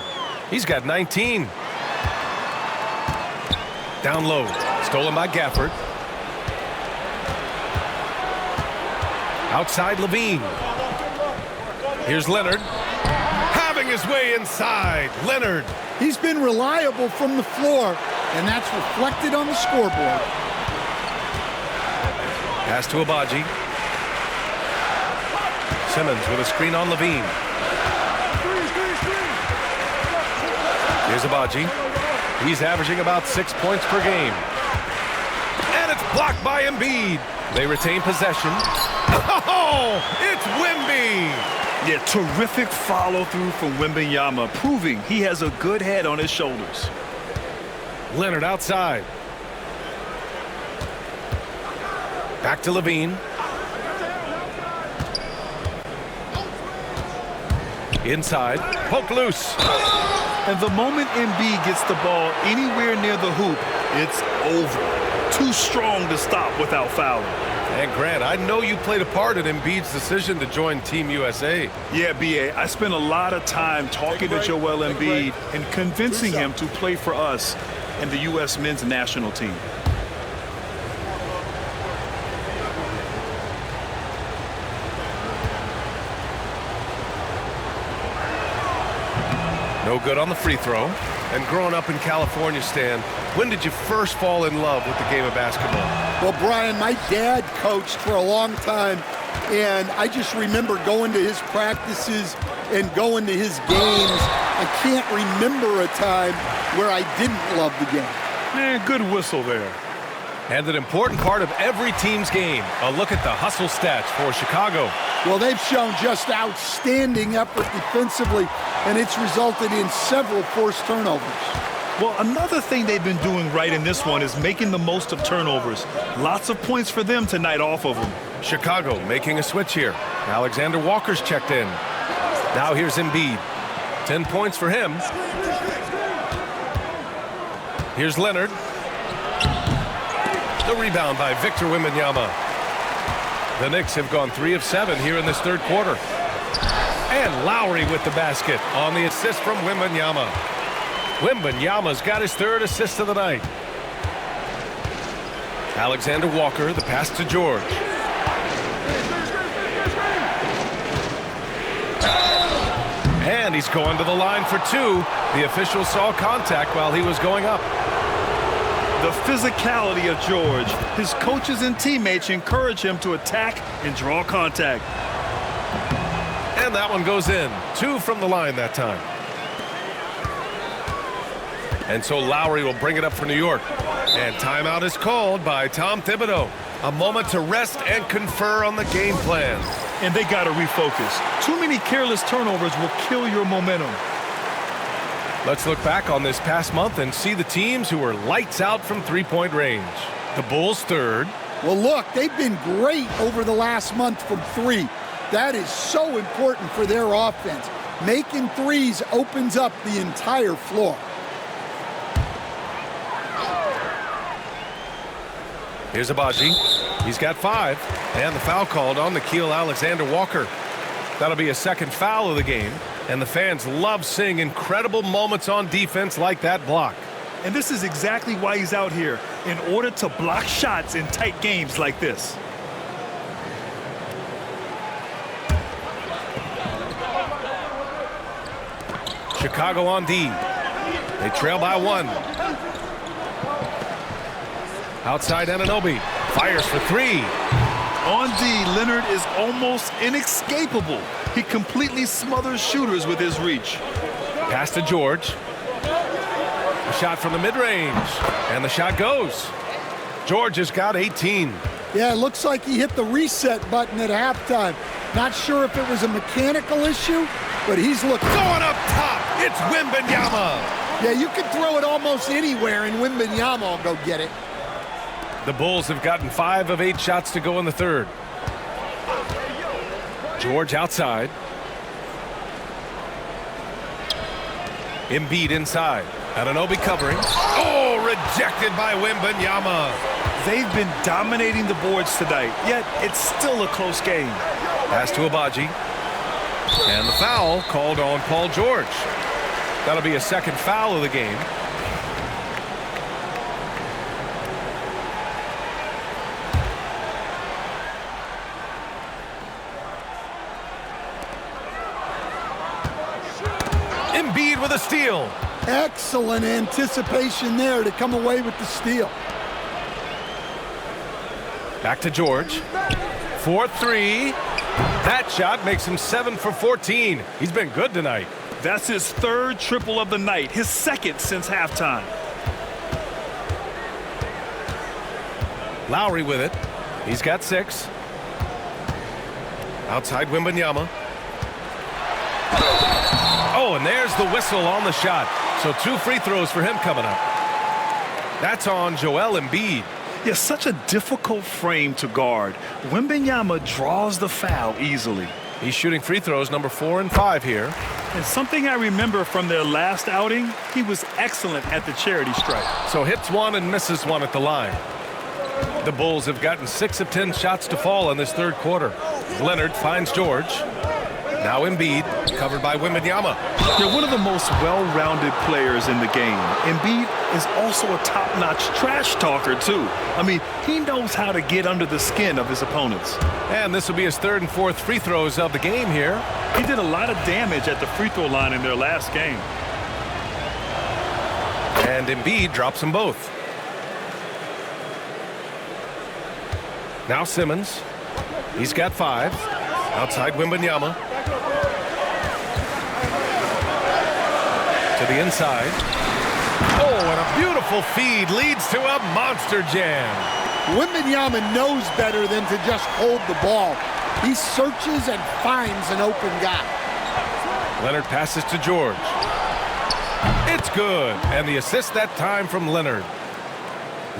He's got 19. Down low. Stolen by Gafford. Outside Levine. Here's Leonard. Having his way inside. Leonard. He's been reliable from the floor, and that's reflected on the scoreboard. Pass to Abaji. Simmons with a screen on Levine. Here's Abaji. He's averaging about 6 points per game. And it's blocked by Embiid. They retain possession. Oh, it's Wemby. Yeah, terrific follow-through from Wembanyama, proving he has a good head on his shoulders. Leonard outside. Back to Levine. Inside. Poke loose. And the moment Embiid gets the ball anywhere near the hoop, it's over. Too strong to stop without fouling. And Grant, I know you played a part in Embiid's decision to join Team USA. Yeah, B.A., I spent a lot of time talking to Joel Embiid and convincing him to play for us and the U.S. men's national team. No good on the free throw. And growing up in California, Stan, when did you first fall in love with the game of basketball? Well, Brian, my dad coached for a long time, and I just remember going to his practices and going to his games. I can't remember a time where I didn't love the game. Good whistle there. And an important part of every team's game, a look at the hustle stats for Chicago. Well, they've shown just outstanding effort defensively, and it's resulted in several forced turnovers. Well, another thing they've been doing right in this one is making the most of turnovers. Lots of points for them tonight off of them. Chicago making a switch here. Alexander Walker's checked in. Now here's Embiid. 10 points for him. Here's Leonard. The rebound by Victor Wembanyama. The Knicks have gone 3 of 7 here in this third quarter. And Lowry with the basket on the assist from Wembanyama. Wembanyama's got his 3rd assist of the night. Alexander Walker, the pass to George. And he's going to the line for 2. The official saw contact while he was going up. The physicality of George. His coaches and teammates encourage him to attack and draw contact. And that one goes in. 2 from the line that time. And so Lowry will bring it up for New York. And timeout is called by Tom Thibodeau. A moment to rest and confer on the game plan. And they got to refocus. Too many careless turnovers will kill your momentum. Let's look back on this past month and see the teams who were lights out from three-point range. The Bulls 3rd. Well, look, they've been great over the last month from 3. That is so important for their offense. Making threes opens up the entire floor. Here's Abaji. He's got 5. And the foul called on Nickeil Alexander-Walker. That'll be a second foul of the game. And the fans love seeing incredible moments on defense like that block. And this is exactly why he's out here, in order to block shots in tight games like this. Chicago on D. They trail by 1. Outside Anunoby. Fires for 3. On D, Leonard is almost inescapable. He completely smothers shooters with his reach. Pass to George. A shot from the mid-range. And the shot goes. George has got 18. Yeah, it looks like he hit the reset button at halftime. Not sure if it was a mechanical issue, but he's looking. Going up top, it's Wembanyama. Yeah, you can throw it almost anywhere, and Wembanyama will go get it. The Bulls have gotten 5 of 8 shots to go in the third. George outside. Embiid inside. Anunoby covering. Oh, rejected by Wembanyama. They've been dominating the boards tonight, yet it's still a close game. Pass to Abaji. And the foul called on Paul George. That'll be a second foul of the game. Embiid with a steal. Excellent anticipation there to come away with the steal. Back to George. 4-3. That shot makes him 7 for 14. He's been good tonight. That's his third triple of the night, his second since halftime. Lowry with it. He's got 6. Outside Wembanyama. Oh, and there's the whistle on the shot. So 2 free throws for him coming up. That's on Joel Embiid. Yeah, such a difficult frame to guard. Wembanyama draws the foul easily. He's shooting free throws number 4 and 5 here. And something I remember from their last outing, he was excellent at the charity stripe. So hits 1 and misses 1 at the line. The Bulls have gotten 6 of 10 shots to fall in this third quarter. Leonard finds George. Now Embiid, covered by Wembanyama. They're one of the most well-rounded players in the game. Embiid is also a top-notch trash talker, too. I mean, he knows how to get under the skin of his opponents. And this will be his 3rd and 4th free throws of the game here. He did a lot of damage at the free throw line in their last game. And Embiid drops them both. Now Simmons. He's got 5. Outside Wembanyama. To the inside. Oh, and a beautiful feed leads to a monster jam. Wembanyama knows better than to just hold the ball. He searches and finds an open guy. Leonard passes to George. It's good. And the assist that time from Leonard.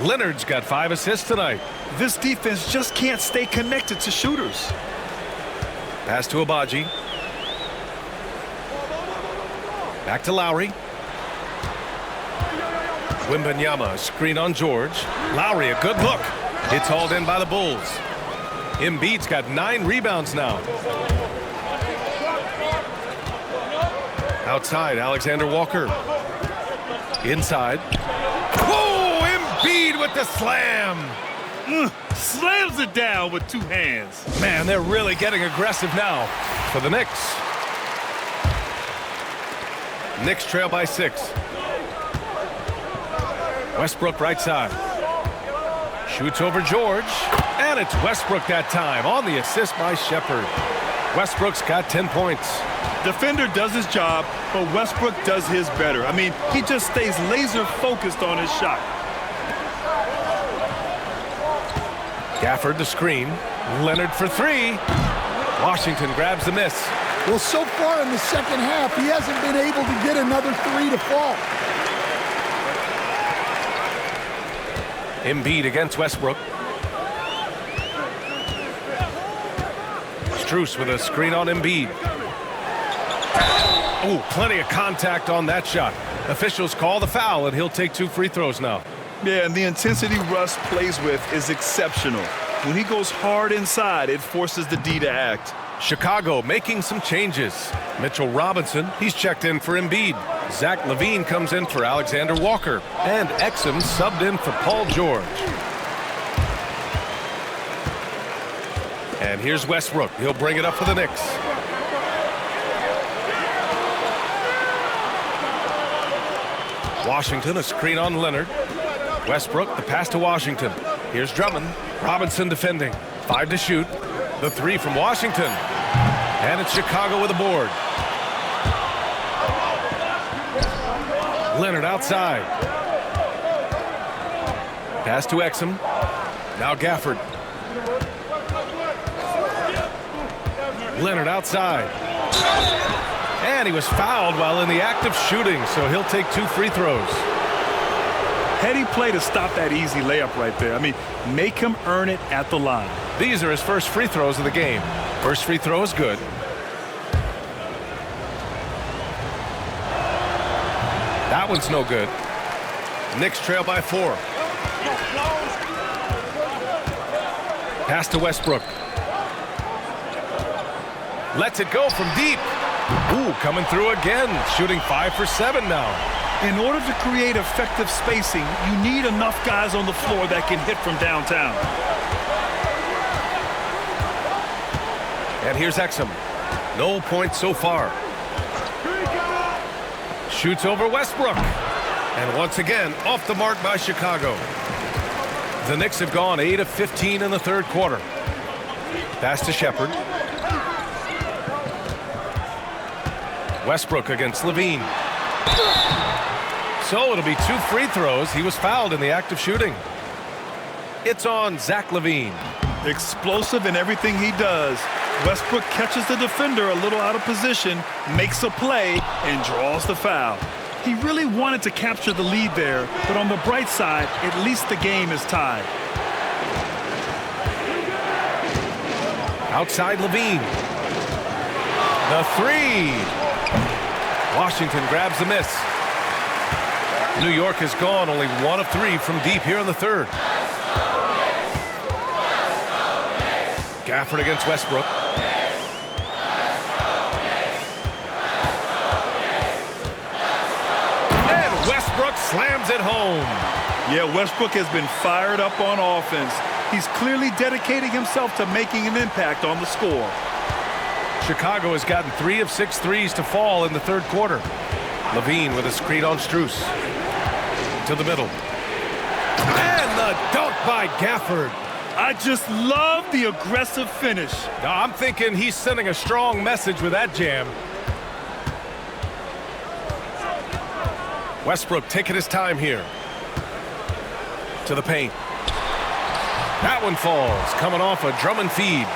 Leonard's got 5 assists tonight. This defense just can't stay connected to shooters. Pass to Abaji. Back to Lowry. Wembanyama, screen on George. Lowry, a good look. It's hauled in by the Bulls. Embiid's got 9 rebounds now. Outside, Alexander-Walker. Inside. Oh, Embiid with the slam. Slams it down with 2 hands. Man, they're really getting aggressive now for the Knicks. Knicks trail by 6. Westbrook right side. Shoots over George. And it's Westbrook that time on the assist by Shepherd. Westbrook's got 10 points. Defender does his job, but Westbrook does his better. I mean, he just stays laser focused on his shot. Gafford the screen. Leonard for 3. Washington grabs the miss. Well, so far in the second half, he hasn't been able to get another 3 to fall. Embiid against Westbrook. Strus with a screen on Embiid. Oh, plenty of contact on that shot. Officials call the foul, and he'll take 2 free throws now. Yeah, and the intensity Russ plays with is exceptional. When he goes hard inside, it forces the D to act. Chicago making some changes. Mitchell Robinson, he's checked in for Embiid. Zach LaVine comes in for Alexander Walker. And Exum subbed in for Paul George. And here's Westbrook. He'll bring it up for the Knicks. Washington, a screen on Leonard. Westbrook, the pass to Washington. Here's Drummond. Robinson defending. 5 to shoot. The 3 from Washington. And it's Chicago with a board. Leonard outside. Pass to Exum. Now Gafford. Leonard outside. And he was fouled while in the act of shooting, so he'll take 2 free throws. Heady play to stop that easy layup right there. I mean, make him earn it at the line. These are his first free throws of the game. First free throw is good. That one's no good. Knicks trail by 4. Pass to Westbrook. Lets it go from deep. Ooh, coming through again. Shooting 5 for 7 now. In order to create effective spacing, you need enough guys on the floor that can hit from downtown. And here's Exum. No points so far. Shoots over Westbrook. And once again, off the mark by Chicago. The Knicks have gone 8 of 15 in the third quarter. Pass to Shepherd. Westbrook against LaVine. So it'll be 2 free throws. He was fouled in the act of shooting. It's on Zach LaVine. Explosive in everything he does. Westbrook catches the defender a little out of position, makes a play, and draws the foul. He really wanted to capture the lead there, but on the bright side, at least the game is tied. Outside LaVine. The 3. Washington grabs the miss. New York has gone only 1 of 3 from deep here in the third. Gafford against Westbrook. And Westbrook slams it home. Yeah, Westbrook has been fired up on offense. He's clearly dedicating himself to making an impact on the score. Chicago has gotten 3 of 6 threes to fall in the third quarter. LaVine with a screen on Strus. To the middle. And the dunk by Gafford. I just love the aggressive finish. I'm thinking he's sending a strong message with that jam. Westbrook taking his time here. To the paint. That one falls, coming off a Drummond feed.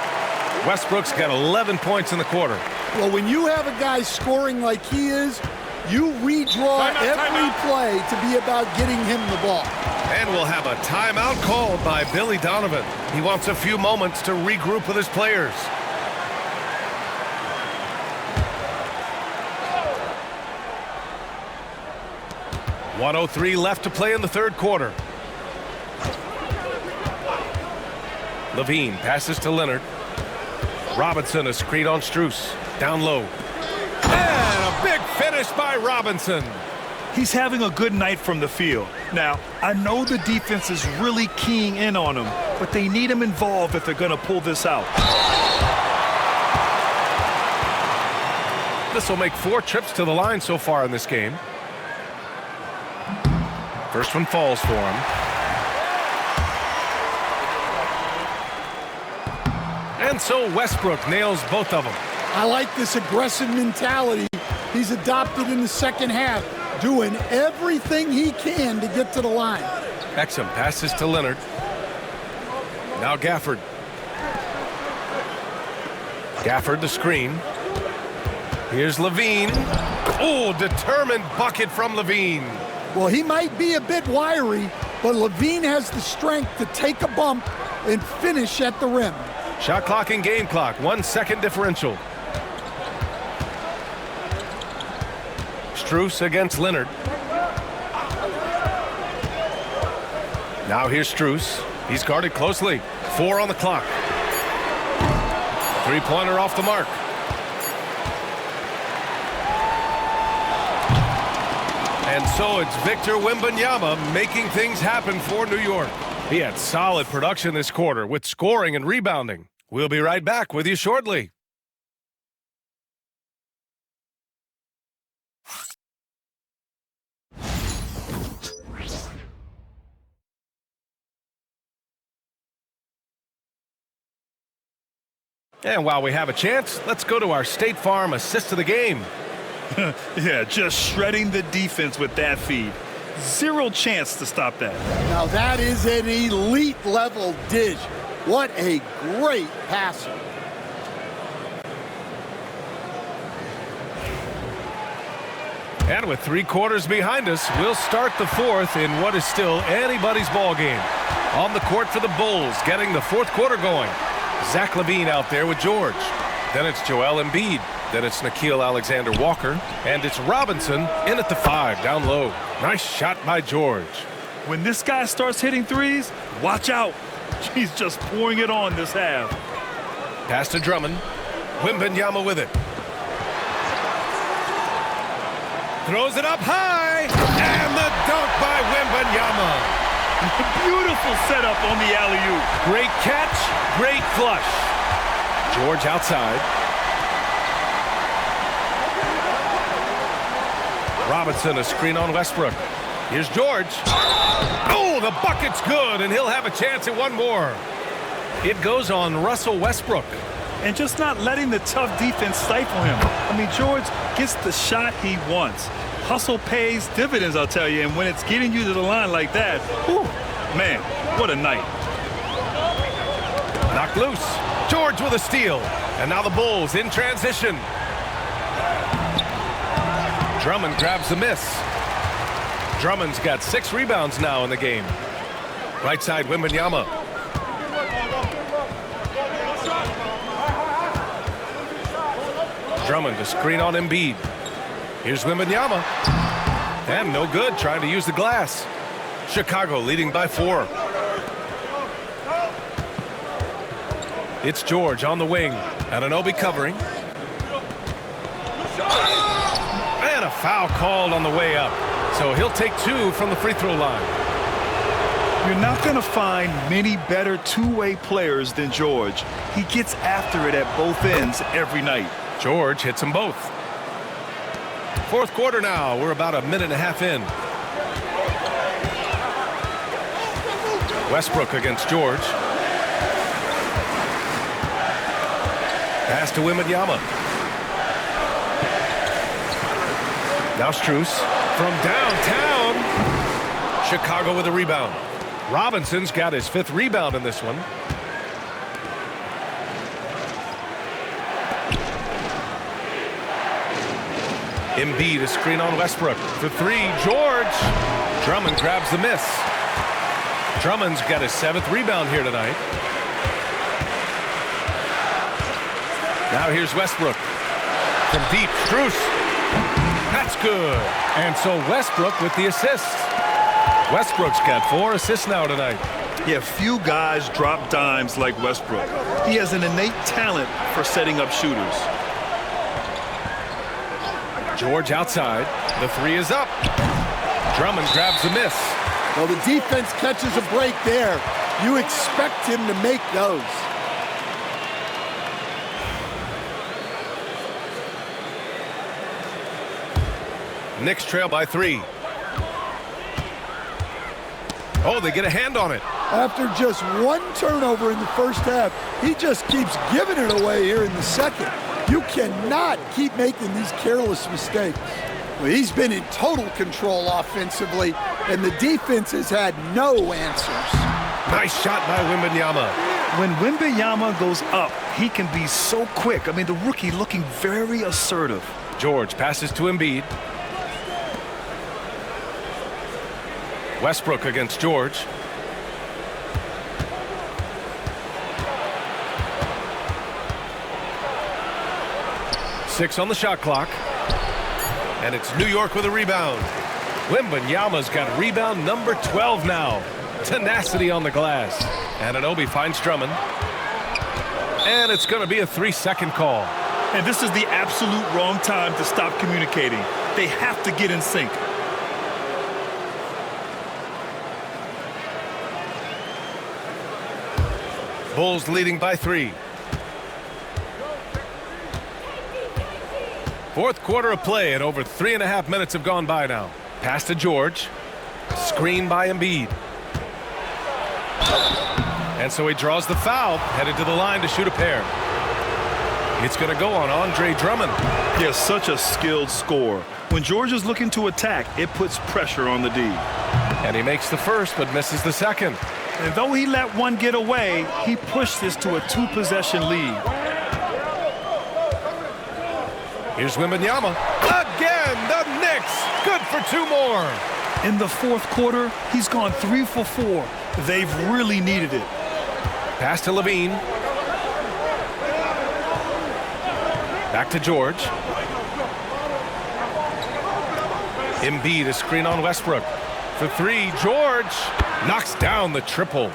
Westbrook's got 11 points in the quarter. Well, when you have a guy scoring like he is, you redraw every play to be about getting him the ball. And we'll have a timeout called by Billy Donovan. He wants a few moments to regroup with his players. .103 left to play in the third quarter. LaVine passes to Leonard. Robinson, a screen on Strus. Down low. And a big finish by Robinson. He's having a good night from the field. Now, I know the defense is really keying in on him, but they need him involved if they're going to pull this out. This will make 4 trips to the line so far in this game. First one falls for him. And so Westbrook nails both of them. I like this aggressive mentality he's adopted in the second half, doing everything he can to get to the line. Exum passes to Leonard. Now Gafford. Gafford the screen. Here's LaVine. Oh, determined bucket from LaVine. Well, he might be a bit wiry, but LaVine has the strength to take a bump and finish at the rim. Shot clock and game clock, 1 second differential. Strus against Leonard. Now here's Strus. He's guarded closely. 4 on the clock. Three-pointer off the mark. And so it's Victor Wembanyama making things happen for New York. He had solid production this quarter with scoring and rebounding. We'll be right back with you shortly. And while we have a chance, let's go to our State Farm assist of the game. Yeah, just shredding the defense with that feed. Zero chance to stop that. Now that is an elite level dish. What a great passer. And with 3 quarters behind us, we'll start the fourth in what is still anybody's ball game. On the court for the Bulls, getting the fourth quarter going. Zach LaVine out there with George. Then it's Joel Embiid. Then it's Nickeil Alexander-Walker. And it's Robinson in at the 5, down low. Nice shot by George. When this guy starts hitting threes, watch out. He's just pouring it on this half. Pass to Drummond. Wembanyama with it. Throws it up high. And the dunk by Wembanyama. Beautiful setup on the alley-oop. Great catch, great flush. George outside. Robinson, a screen on Westbrook. Here's George. Oh, the bucket's good, and he'll have a chance at one more. It goes on Russell Westbrook. And just not letting the tough defense stifle him. I mean, George gets the shot he wants. Hustle pays dividends, I'll tell you, and when it's getting you to the line like that, whew, man, what a night. Knocked loose. George with a steal. And now the Bulls in transition. Drummond grabs the miss. Drummond's got 6 rebounds now in the game. Right side, Wembanyama. Drummond, a screen on Embiid. Here's Wembanyama. And no good, trying to use the glass. Chicago leading by 4. It's George on the wing. Anunoby covering. And a foul called on the way up. So he'll take 2 from the free throw line. You're not going to find many better two-way players than George. He gets after it at both ends every night. George hits them both. Fourth quarter now. We're about a minute and a half in. Westbrook against George. Pass to Wembanyama. Now Strus from downtown. Chicago with a rebound. Robinson's got his 5th rebound in this one. Embiid, a screen on Westbrook. For 3, George. Drummond grabs the miss. Drummond's got his 7th rebound here tonight. Now here's Westbrook. From deep, Strus. That's good. And so Westbrook with the assist. Westbrook's got 4 assists now tonight. Yeah, few guys drop dimes like Westbrook. He has an innate talent for setting up shooters. George outside. The 3 is up. Drummond grabs the miss. Well, the defense catches a break there. You expect him to make those. Knicks trail by 3. Oh, they get a hand on it. After just 1 turnover in the first half, he just keeps giving it away here in the second. You cannot keep making these careless mistakes. Well, he's been in total control offensively, and the defense has had no answers. Nice shot by Wembanyama. When Wembanyama goes up, he can be so quick. I mean, the rookie looking very assertive. George passes to Embiid. Westbrook against George. Six on the shot clock. And it's New York with a rebound. Wembanyama's got rebound number 12 now. tenacity on the glass. Anunoby finds Drummond. And it's going to be a 3-second call. And this is the absolute wrong time to stop communicating. They have to get in sync. Bulls leading by 3. Fourth quarter of play, and over 3.5 minutes have gone by now. Pass to George. Screen by Embiid. And so he draws the foul, headed to the line to shoot a pair. It's going to go on Andre Drummond. He has such a skilled scorer. When George is looking to attack, it puts pressure on the D. And he makes the first, but misses the second. And though he let one get away, he pushed this to a 2-possession lead. Here's Wembanyama. Again, the Knicks. Good for 2 more. In the fourth quarter, he's gone 3 for 4. They've really needed it. Pass to Levine. Back to George. Embiid, a screen on Westbrook. For 3, George knocks down the triple.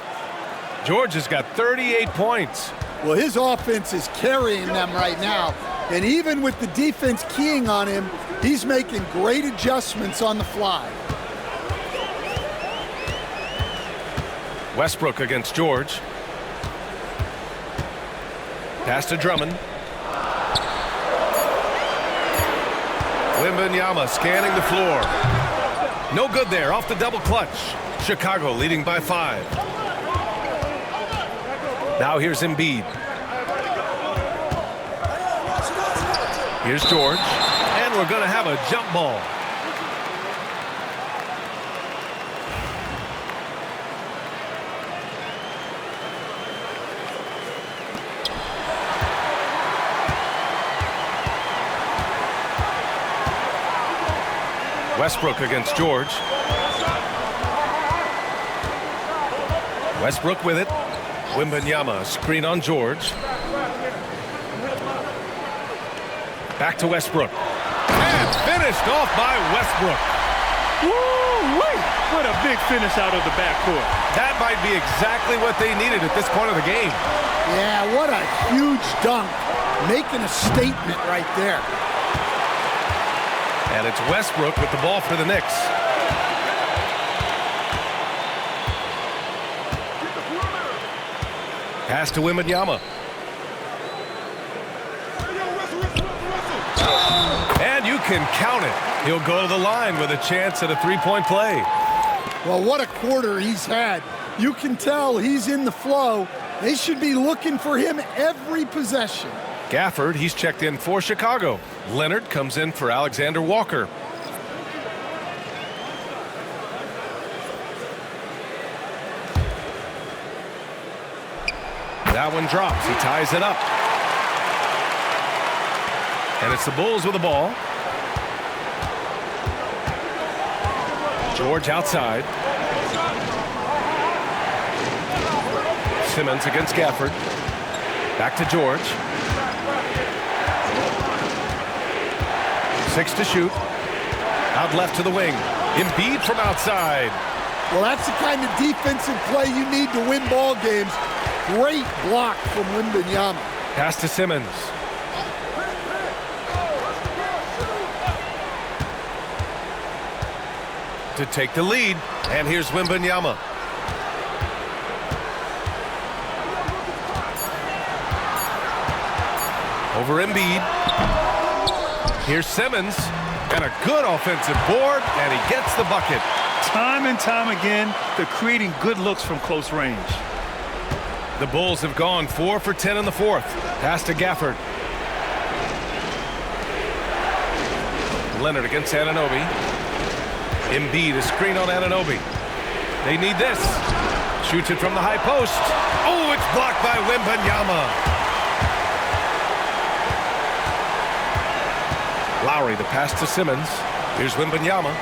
George has got 38 points. Well, his offense is carrying them right now. And even with the defense keying on him, he's making great adjustments on the fly. Westbrook against George. Pass to Drummond. Wembanyama scanning the floor. No good there, off the double clutch. Chicago leading by 5. Now here's Embiid. Here's George. And we're going to have a jump ball. Westbrook against George. Westbrook with it. Wembanyama, screen on George. Back to Westbrook. And finished off by Westbrook. Woo-wee! What a big finish out of the backcourt. That might be exactly what they needed at this point of the game. Yeah, what a huge dunk. Making a statement right there. And it's Westbrook with the ball for the Knicks. Pass to Wembanyama. And you can count it. He'll go to the line with a chance at a 3-point play. Well, what a quarter he's had. You can tell he's in the flow. They should be looking for him every possession. Gafford, he's checked in for Chicago. Leonard comes in for Alexander Walker. That one drops. He ties it up. And it's the Bulls with the ball. George outside. Simmons against Gafford. Back to George. 6 to shoot. Out left to the wing. Embiid from outside. Well, that's the kind of defensive play you need to win ball games. Great block from Wembanyama. Pass to Simmons. To take the lead. And here's Wembanyama. Over Embiid. Here's Simmons. And a good offensive board. And he gets the bucket. Time and time again, they're creating good looks from close range. The Bulls have gone 4 for 10 in the fourth. Pass to Gafford. Leonard against Anunoby. Embiid, a screen on Anunoby. They need this. Shoots it from the high post. Oh, it's blocked by Wembanyama. Lowry, the pass to Simmons. Here's Wembanyama.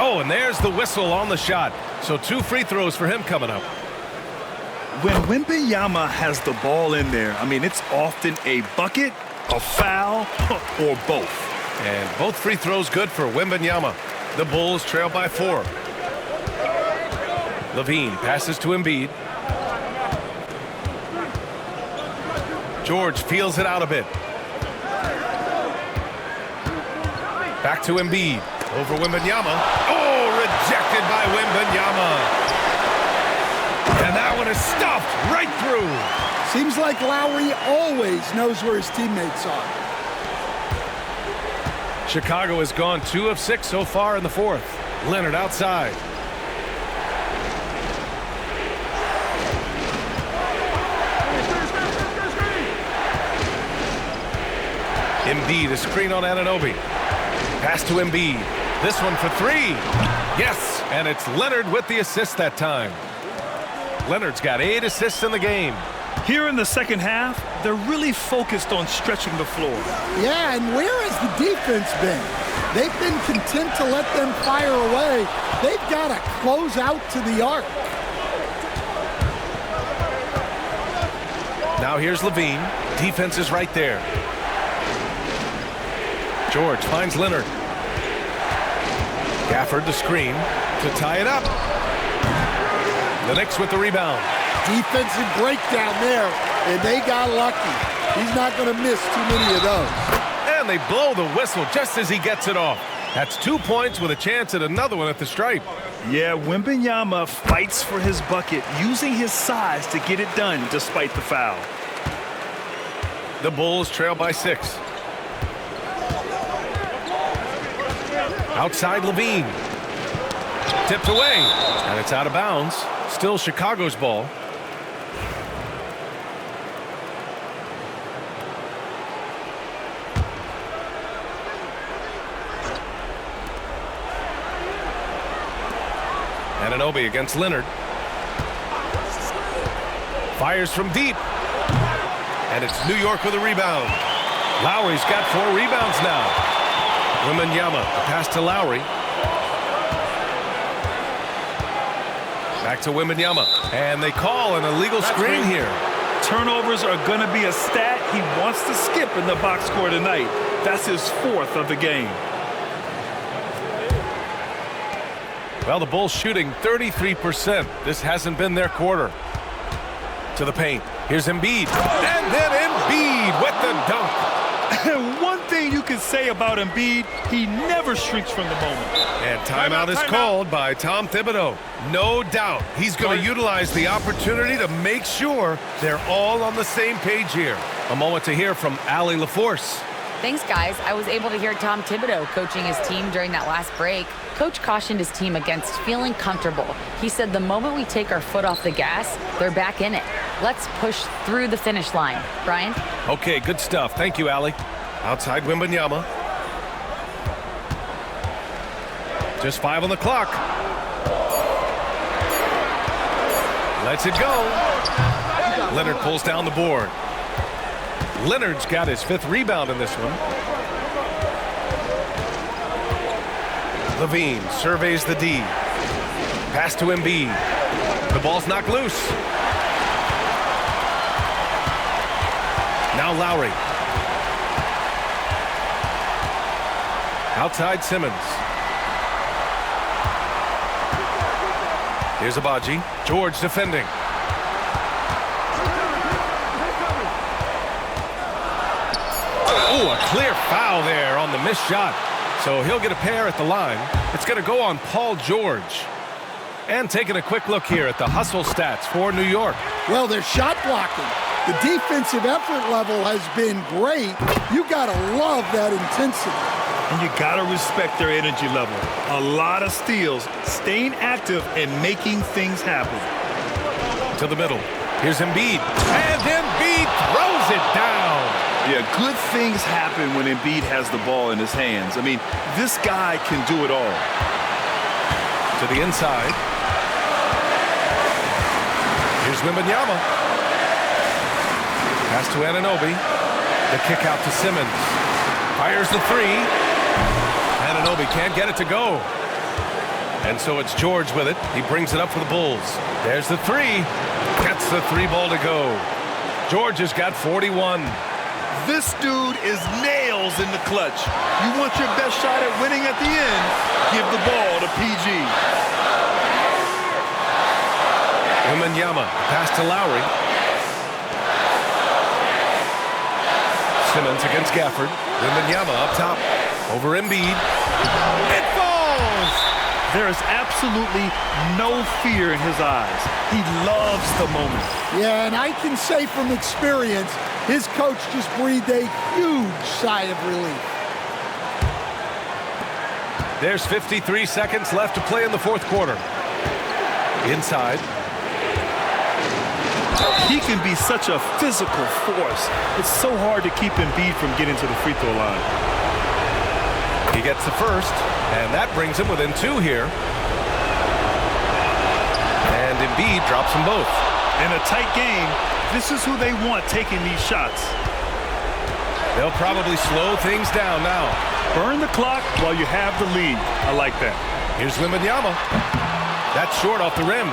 Oh, and there's the whistle on the shot. So 2 free throws for him coming up. When Wembanyama has the ball in there, I mean, it's often a bucket, a foul, or both. And both free throws good for Wembanyama. The Bulls trail by 4. Levine passes to Embiid. George feels it out a bit. Back to Embiid. Over Wembanyama. Oh, rejected by Wembanyama. And that one is stuffed right through. Seems like Lowry always knows where his teammates are. Chicago has gone 2 of 6 so far in the 4th. Leonard outside. Embiid, a screen on Anunoby. Pass to Embiid. This one for 3. Yes, and it's Leonard with the assist that time. Leonard's got 8 assists in the game. Here in the second half, they're really focused on stretching the floor. Yeah, and where has the defense been? They've been content to let them fire away. They've got to close out to the arc. Now here's Levine. Defense is right there. George finds Leonard. Gafford the screen to tie it up. The Knicks with the rebound. Defensive breakdown there, and they got lucky. He's not going to miss too many of those. And they blow the whistle just as he gets it off. That's 2 points with a chance at another one at the stripe. Yeah, Wembanyama fights for his bucket, using his size to get it done despite the foul. The Bulls trail by 6. Outside Levine. Tipped away. And it's out of bounds. Still Chicago's ball. Anunoby against Leonard. Fires from deep. And it's New York with a rebound. Lowry's got 4 rebounds now. Wembanyama, a pass to Lowry. Back to Wembanyama. And they call an illegal screen here. Turnovers are going to be a stat he wants to skip in the box score tonight. That's his 4th of the game. Well, the Bulls shooting 33%. This hasn't been their quarter. To the paint. Here's Embiid. And then Embiid with the dunk. One thing you can say about Embiid, he never shrinks from the moment. And timeout is called by Tom Thibodeau. No doubt he's going to utilize the opportunity to make sure they're all on the same page here. A moment to hear from Allie LaForce. Thanks, guys. I was able to hear Tom Thibodeau coaching his team during that last break. Coach cautioned his team against feeling comfortable. He said the moment we take our foot off the gas, they're back in it. Let's push through the finish line. Brian? Okay, good stuff. Thank you, Allie. Outside Wembanyama. Just 5 on the clock. Lets it go. Leonard pulls down the board. Leonard's got his 5th rebound in this one. Levine surveys the D. Pass to Embiid. The ball's knocked loose. Now Lowry. Outside Simmons. Here's Abaji. George defending. Oh, a clear foul there on the missed shot. So he'll get a pair at the line. It's going to go on Paul George. And taking a quick look here at the hustle stats for New York. Well, they're shot blocking. The defensive effort level has been great. You got to love that intensity. And you got to respect their energy level. A lot of steals, staying active and making things happen. To the middle. Here's Embiid. And Embiid throws it down. Yeah, good things happen when Embiid has the ball in his hands. I mean, this guy can do it all. To the inside. Here's Wembanyama. Pass to Anunoby. The kick out to Simmons. Fires the 3. Anunoby can't get it to go. And so it's George with it. He brings it up for the Bulls. There's the 3. Gets the 3 ball to go. George has got 41. This dude is nails in the clutch. You want your best shot at winning at the end, give the ball to PG. Wembanyama, pass to Lowry. Simmons against Gafford. Wembanyama up top. Over Embiid. It falls! There is absolutely no fear in his eyes. He loves the moment. Yeah, and I can say from experience, his coach just breathed a huge sigh of relief. There's 53 seconds left to play in the fourth quarter. Inside. He can be such a physical force. It's so hard to keep Embiid from getting to the free throw line. He gets the first, and that brings him within 2 here. And Embiid drops them both. In a tight game, this is who they want taking these shots. They'll probably slow things down now. Burn the clock while you have the lead. I like that. Here's Wembanyama. That's short off the rim.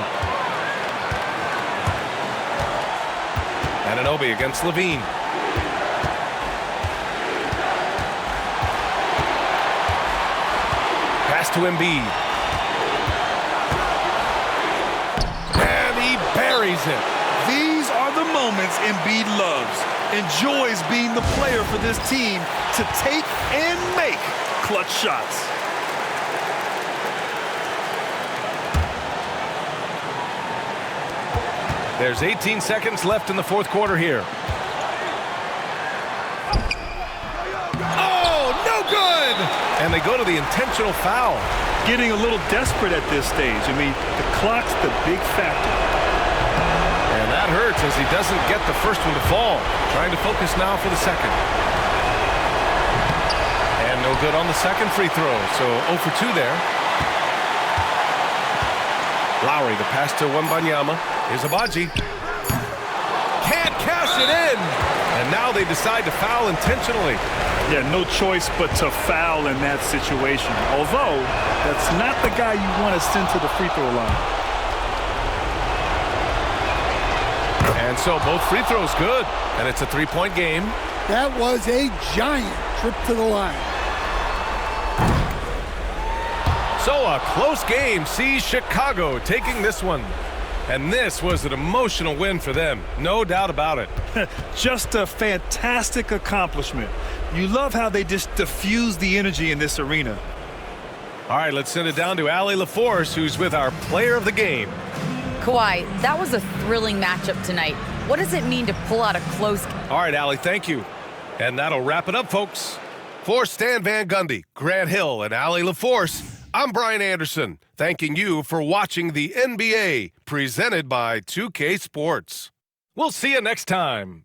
Anunoby against Levine. Pass to Embiid. And he buries it. These are the moments Embiid loves. Enjoys being the player for this team to take and make clutch shots. There's 18 seconds left in the fourth quarter here. Oh, no good! And they go to the intentional foul. Getting a little desperate at this stage. I mean, the clock's the big factor. And that hurts as he doesn't get the first one to fall. Trying to focus now for the second. And no good on the second free throw, so 0 for 2 there. Lowry, the pass to Wembanyama. Here's Abaji. Can't cash it in! And now they decide to foul intentionally. Yeah, no choice but to foul in that situation. Although, that's not the guy you want to send to the free throw line. And so both free throws good. And it's a 3-point game. That was a giant trip to the line. So a close game sees Chicago taking this one. And this was an emotional win for them, no doubt about it. Just a fantastic accomplishment. You love how they just diffuse the energy in this arena. All right, let's send it down to Allie LaForce, who's with our player of the game. Kawhi, that was a thrilling matchup tonight. What does it mean to pull out a close game? All right, Allie, thank you. And that'll wrap it up, folks. For Stan Van Gundy, Grant Hill, and Allie LaForce, I'm Brian Anderson, thanking you for watching the NBA, presented by 2K Sports. We'll see you next time.